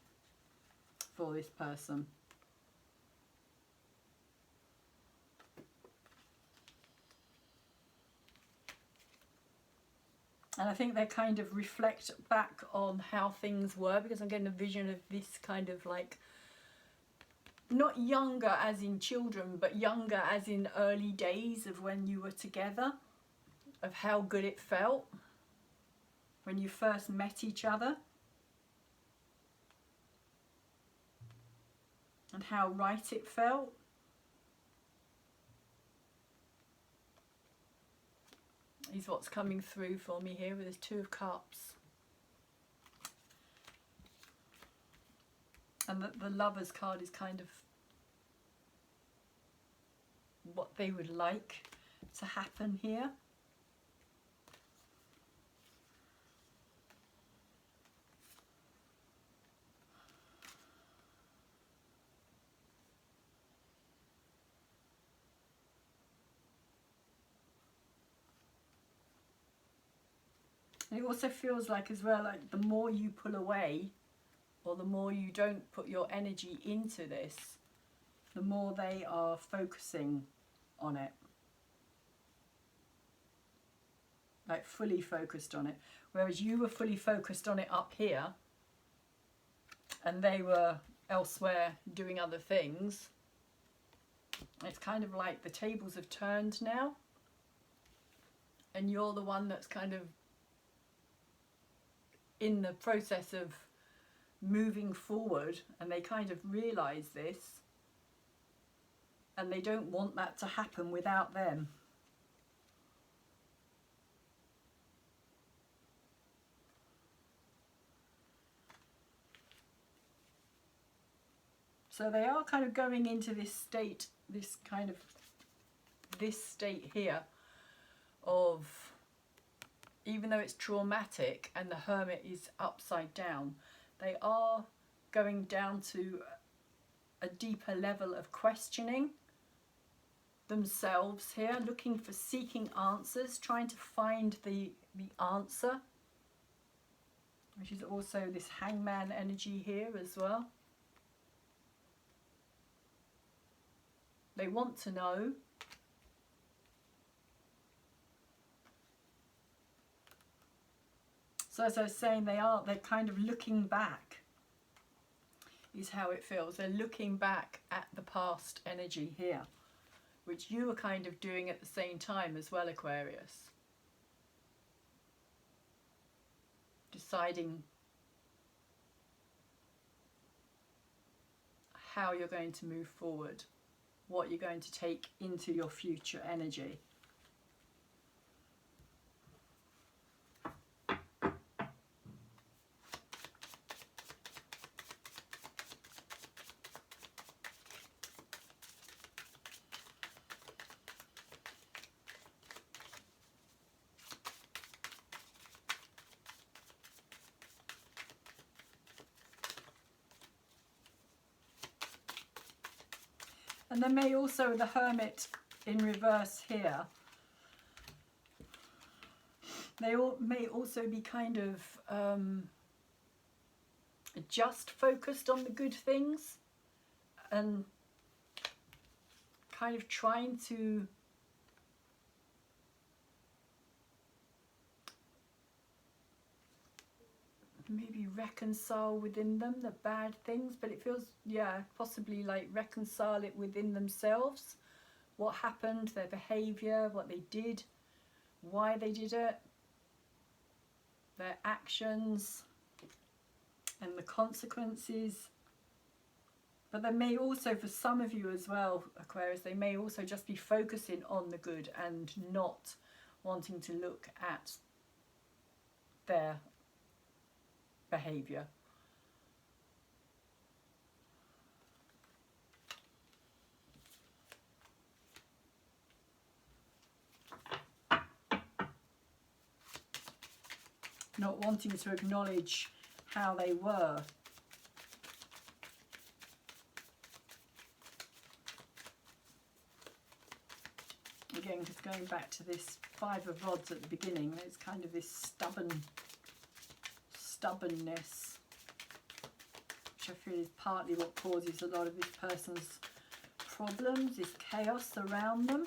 for this person. And I think they kind of reflect back on how things were, because I'm getting a vision of this kind of like, not younger as in children, but younger as in early days of when you were together, of how good it felt when you first met each other, and how right it felt. Is what's coming through for me here with this Two of Cups. And the Lovers card is kind of what they would like to happen here. It also feels like as well, like the more you pull away, or the more you don't put your energy into this, the more they are focusing on it. Like fully focused on it. Whereas you were fully focused on it up here, and they were elsewhere doing other things. It's kind of like the tables have turned now, and you're the one that's kind of in the process of moving forward, and they kind of realise this, and they don't want that to happen without them. So they are kind of going into this state, this state here of, even though it's traumatic and the Hermit is upside down, they are going down to a deeper level of questioning themselves here, looking for, seeking answers, trying to find the answer, which is also this Hangman energy here as well. They want to know. So as I was saying, they're kind of looking back, is how it feels. They're looking back at the past energy here, which you are kind of doing at the same time as well, Aquarius. Deciding how you're going to move forward, what you're going to take into your future energy. And then may also the Hermit in reverse here. They all may also be kind of just focused on the good things and kind of trying to maybe reconcile within them the bad things, but it feels, yeah, possibly like reconcile it within themselves, what happened, their behavior, what they did, why they did it, their actions and the consequences. But they may also, for some of you as well, Aquarius, they may also just be focusing on the good and not wanting to look at their behavior. Not wanting to acknowledge how they were. Again, just going back to this Five of Rods at the beginning, it's kind of this stubbornness, which I feel is partly what causes a lot of this person's problems, this chaos around them.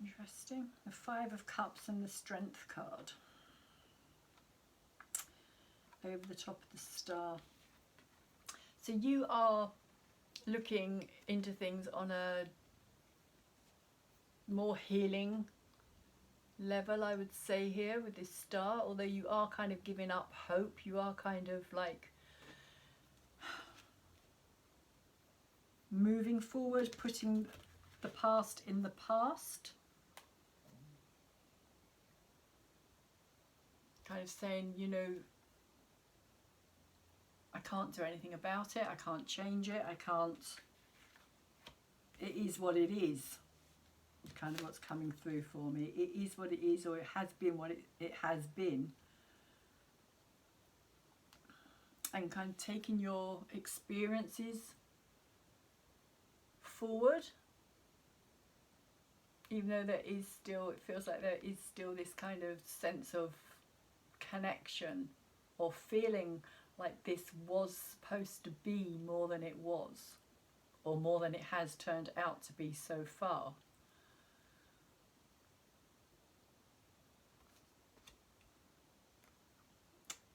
Interesting. The Five of Cups and the Strength card over the top of the star. So you are looking into things on a more healing level, I would say, here with this star. Although you are kind of giving up hope, you are kind of like moving forward, putting the past in the past. Kind of saying, you know, can't do anything about it, I can't change it, I can't, it is what it is. It's kind of what's coming through for me. It is what it is, or it has been what it has been. And kind of taking your experiences forward, even though there is still, it feels like there is still this kind of sense of connection, or feeling like this was supposed to be more than it was, or more than it has turned out to be so far.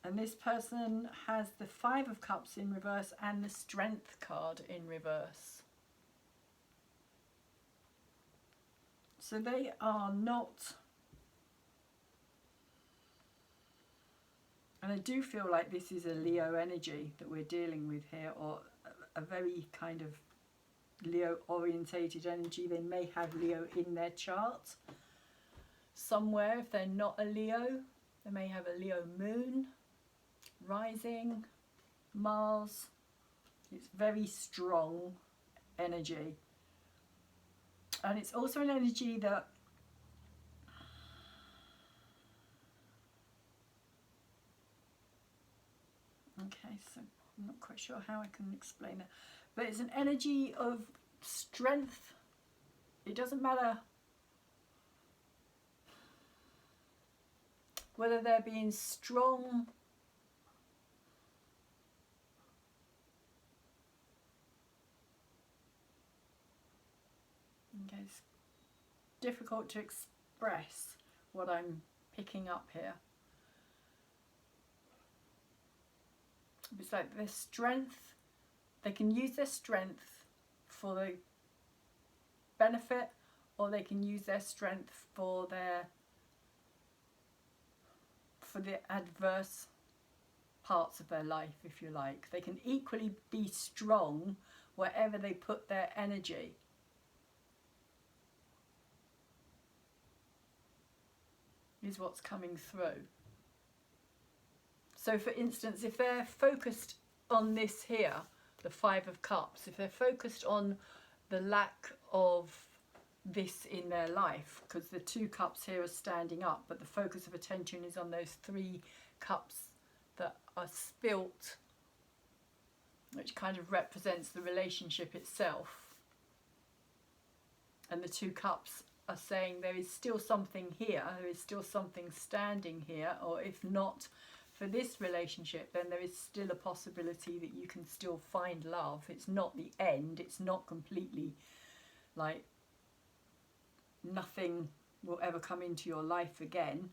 And this person has the Five of Cups in reverse and the Strength card in reverse. So they are not, and I do feel like this is a Leo energy that we're dealing with here, or a very kind of Leo orientated energy. They may have Leo in their chart somewhere. If they're not a Leo, they may have a Leo moon, rising, Mars. It's very strong energy. And it's also an energy that okay, so I'm not quite sure how I can explain it, but it's an energy of strength. It doesn't matter whether they're being strong, okay, it's difficult to express what I'm picking up here. It's like their strength, they can use their strength for the benefit, or they can use their strength for the adverse parts of their life, if you like. They can equally be strong wherever they put their energy. Is what's coming through. So for instance, if they're focused on this here, the Five of Cups, if they're focused on the lack of this in their life, because the two cups here are standing up, but the focus of attention is on those three cups that are spilt, which kind of represents the relationship itself. And the two cups are saying there is still something here, there is still something standing here, or if not for this relationship, then there is still a possibility that you can still find love. It's not the end, it's not completely like nothing will ever come into your life again.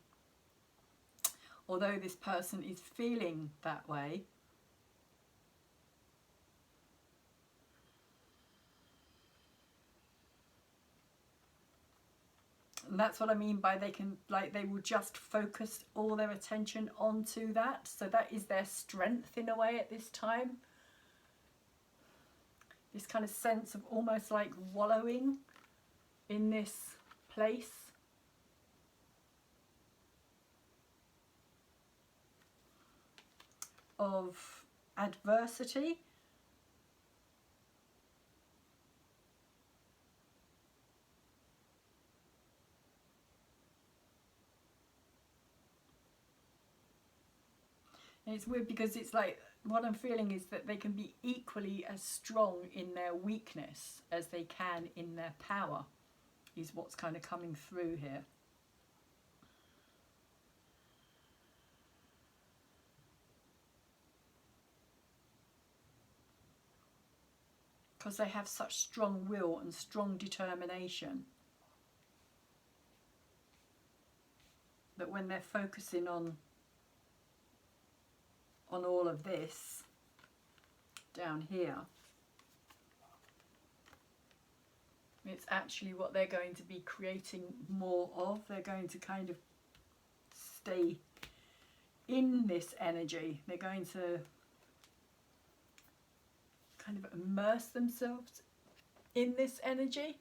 Although this person is feeling that way, and that's what I mean by they can, like, they will just focus all their attention onto that. So that is their strength in a way at this time. This kind of sense of almost like wallowing in this place. Of adversity. And it's weird because it's like, what I'm feeling is that they can be equally as strong in their weakness as they can in their power, is what's kind of coming through here. Because they have such strong will and strong determination that when they're focusing on all of this down here, it's actually what they're going to be creating more of. They're going to kind of stay in this energy. They're going to kind of immerse themselves in this energy.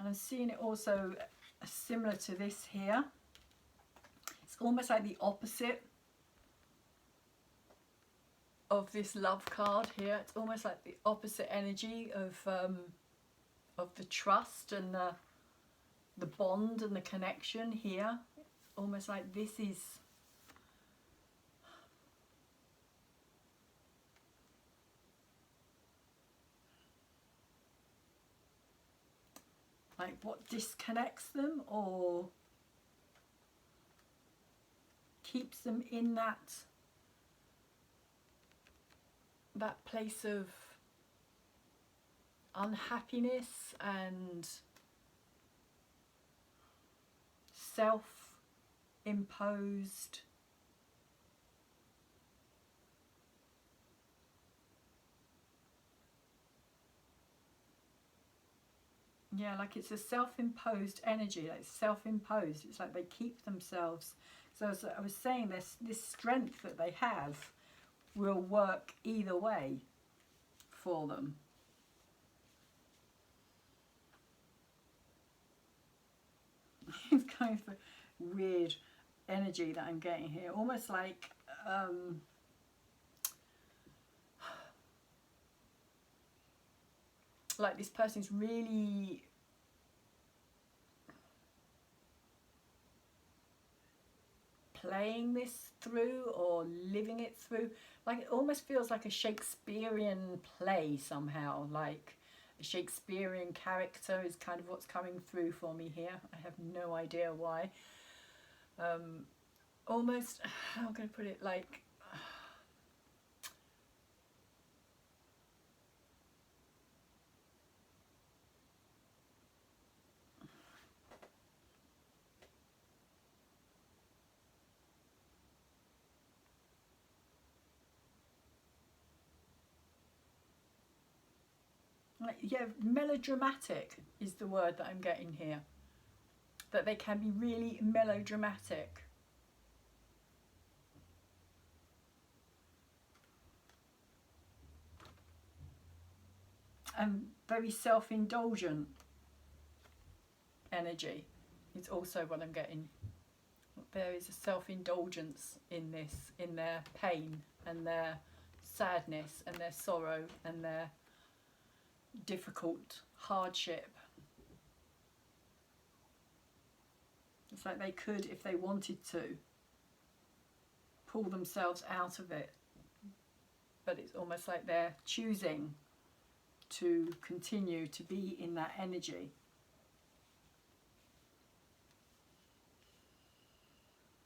And I'm seeing it also similar to this here. It's almost like the opposite of this love card here. It's almost like the opposite energy of the trust and the bond and the connection here. Almost like this is like what disconnects them or keeps them in that place of unhappiness and self-imposed like it's a self-imposed energy, like self-imposed. It's like they keep themselves. So as I was saying, this strength that they have will work either way for them. It's kind of a weird energy that I'm getting here, almost like this person's really playing this through or living it through. Like it almost feels like a Shakespearean play somehow, like a Shakespearean character is kind of what's coming through for me here. I have no idea why. Almost, how am I going to put it, like yeah, melodramatic is the word that I'm getting here. That they can be really melodramatic. And very self-indulgent energy is also what I'm getting. There is a self-indulgence in this, in their pain and their sadness and their sorrow and their difficult hardship. It's like they could, if they wanted to, pull themselves out of it, but it's almost like they're choosing to continue to be in that energy.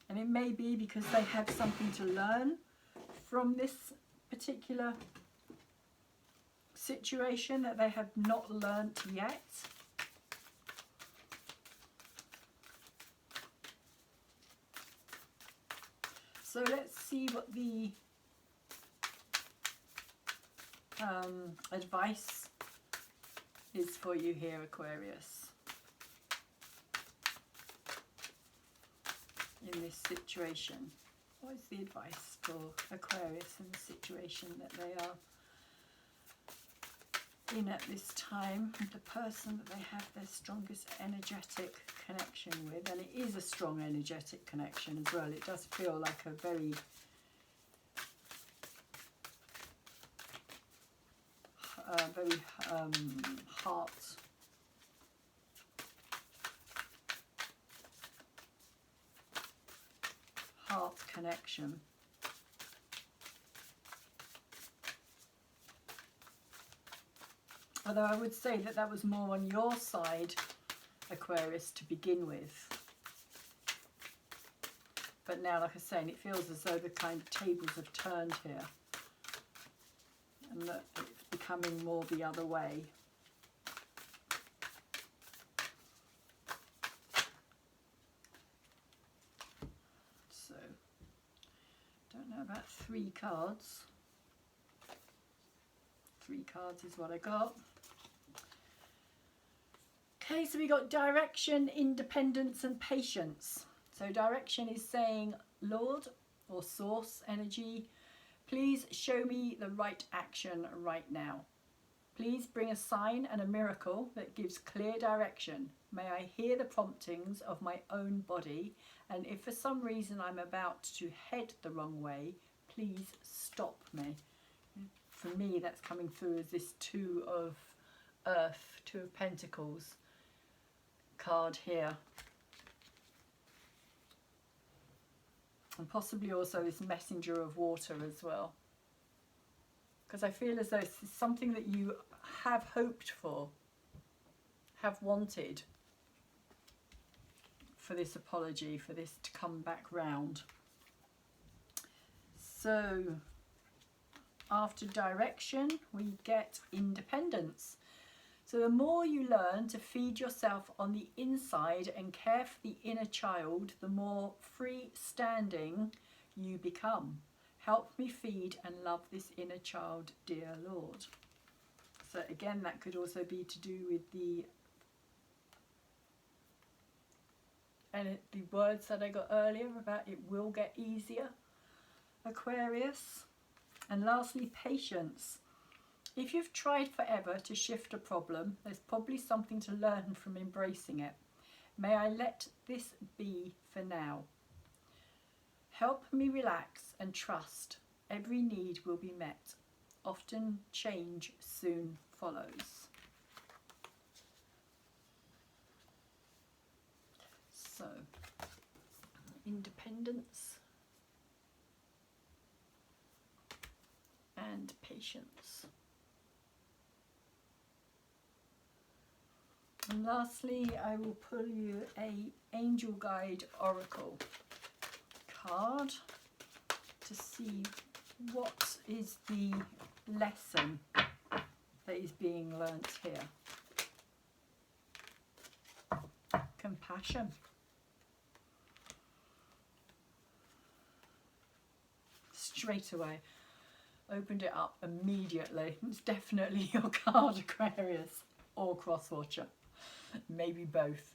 And it may be because they have something to learn from this particular situation that they have not learnt yet. So let's see what the advice is for you here, Aquarius, in this situation. What is the advice for Aquarius in the situation that they are in at this time, with the person that they have their strongest energetic connection with? And it is a strong energetic connection as well. It does feel like a very heart connection. Although I would say that that was more on your side, Aquarius, to begin with. But now, like I was saying, it feels as though the kind of tables have turned here. And that it's becoming more the other way. So, don't know about 3 cards. 3 cards is what I got. Okay, so we got direction, independence and patience. So direction is saying, Lord or source energy, please show me the right action right now. Please bring a sign and a miracle that gives clear direction. May I hear the promptings of my own body, and if for some reason I'm about to head the wrong way, please stop me. For me, that's coming through as this Two of Earth, Two of Pentacles card here. And possibly also this Messenger of Water as well. Because I feel as though this is something that you have hoped for, have wanted for this apology, for this to come back round. So, after direction, we get independence. So the more you learn to feed yourself on the inside and care for the inner child, the more freestanding you become. Help me feed and love this inner child, dear Lord. So again, that could also be to do with the words that I got earlier about it will get easier, Aquarius. And lastly, patience. If you've tried forever to shift a problem, there's probably something to learn from embracing it. May I let this be for now. Help me relax and trust. Every need will be met. Often change soon follows. So, independence and patience. And lastly, I will pull you a Angel Guide Oracle card to see what is the lesson that is being learnt here. Compassion. Straight away. Opened it up immediately. It's definitely your card, Aquarius, or Crosswatcher. Maybe both.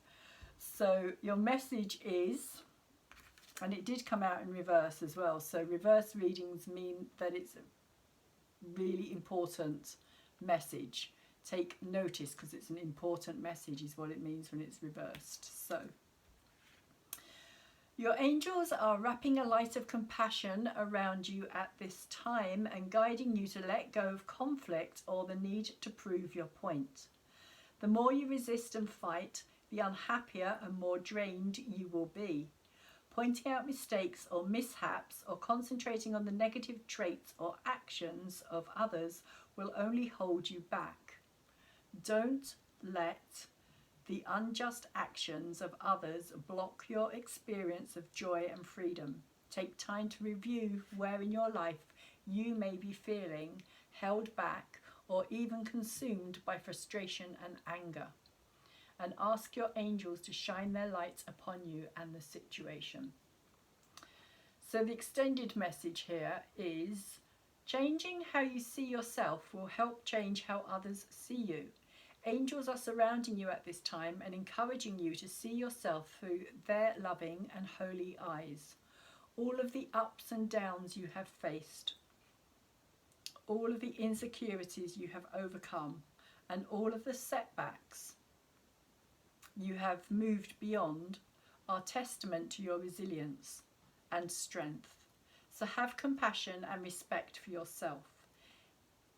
So your message is, and it did come out in reverse as well, so reverse readings mean that it's a really important message. Take notice, because it's an important message is what it means when it's reversed. So your angels are wrapping a light of compassion around you at this time and guiding you to let go of conflict or the need to prove your point. The more you resist and fight, the unhappier and more drained you will be. Pointing out mistakes or mishaps or concentrating on the negative traits or actions of others will only hold you back. Don't let the unjust actions of others block your experience of joy and freedom. Take time to review where in your life you may be feeling held back or even consumed by frustration and anger. And ask your angels to shine their light upon you and the situation. So the extended message here is, changing how you see yourself will help change how others see you. Angels are surrounding you at this time and encouraging you to see yourself through their loving and holy eyes. All of the ups and downs you have faced, all of the insecurities you have overcome, and all of the setbacks you have moved beyond are testament to your resilience and strength. So have compassion and respect for yourself.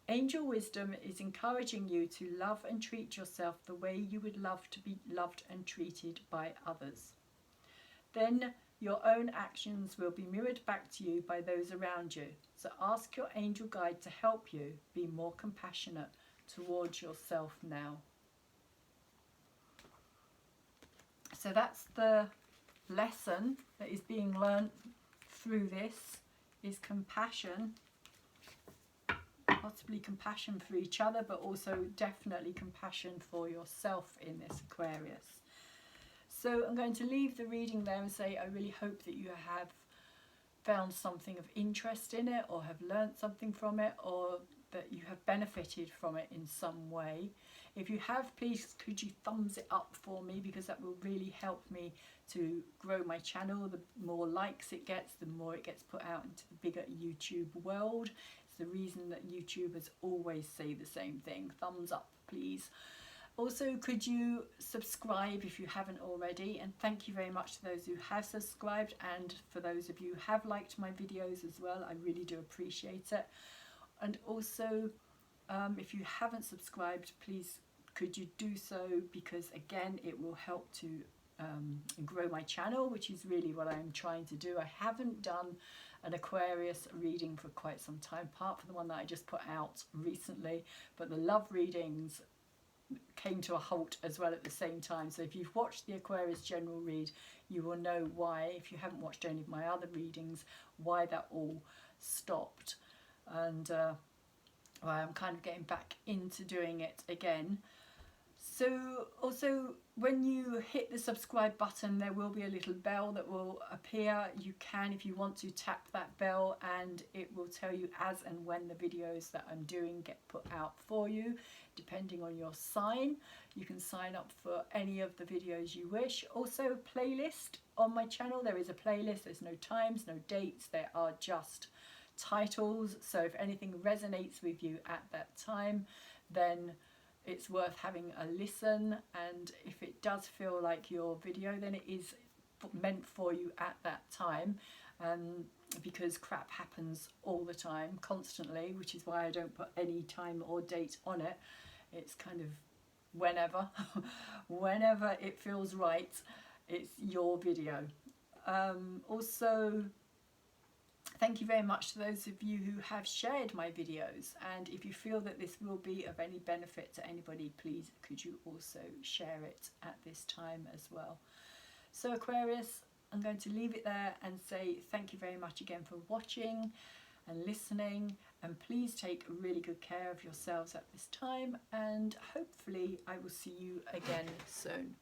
Angel wisdom is encouraging you to love and treat yourself the way you would love to be loved and treated by others. Then your own actions will be mirrored back to you by those around you. So ask your angel guide to help you be more compassionate towards yourself now. So that's the lesson that is being learnt through this, is compassion. Possibly compassion for each other, but also definitely compassion for yourself in this, Aquarius. So I'm going to leave the reading there and say I really hope that you have found something of interest in it, or have learnt something from it, or that you have benefited from it in some way. If you have, please could you thumbs it up for me, because that will really help me to grow my channel. The more likes it gets, the more it gets put out into the bigger YouTube world. It's the reason that YouTubers always say the same thing. Thumbs up, please. Also, could you subscribe if you haven't already? And thank you very much to those who have subscribed, and for those of you who have liked my videos as well. I really do appreciate it. And also, if you haven't subscribed, please could you do so, because again it will help to grow my channel, which is really what I'm trying to do. I haven't done an Aquarius reading for quite some time, apart from the one that I just put out recently, but the love readings came to a halt as well at the same time. So if you've watched the Aquarius general read, you will know why, if you haven't watched any of my other readings, why that all stopped. And well, I'm kind of getting back into doing it again. So also, when you hit the subscribe button, there will be a little bell that will appear. You can, if you want to, tap that bell and it will tell you as and when the videos that I'm doing get put out for you, depending on your sign. You can sign up for any of the videos you wish. Also, a playlist on my channel. There is a playlist. There's no times, no dates. There are just titles. So if anything resonates with you at that time, then it's worth having a listen. And if it does feel like your video, then it is meant for you at that time, because crap happens all the time, constantly, which is why I don't put any time or date on it. It's kind of whenever whenever it feels right, it's your video. Also, thank you very much to those of you who have shared my videos, and if you feel that this will be of any benefit to anybody, please could you also share it at this time as well. So Aquarius, I'm going to leave it there and say thank you very much again for watching and listening, and please take really good care of yourselves at this time, and hopefully I will see you again soon.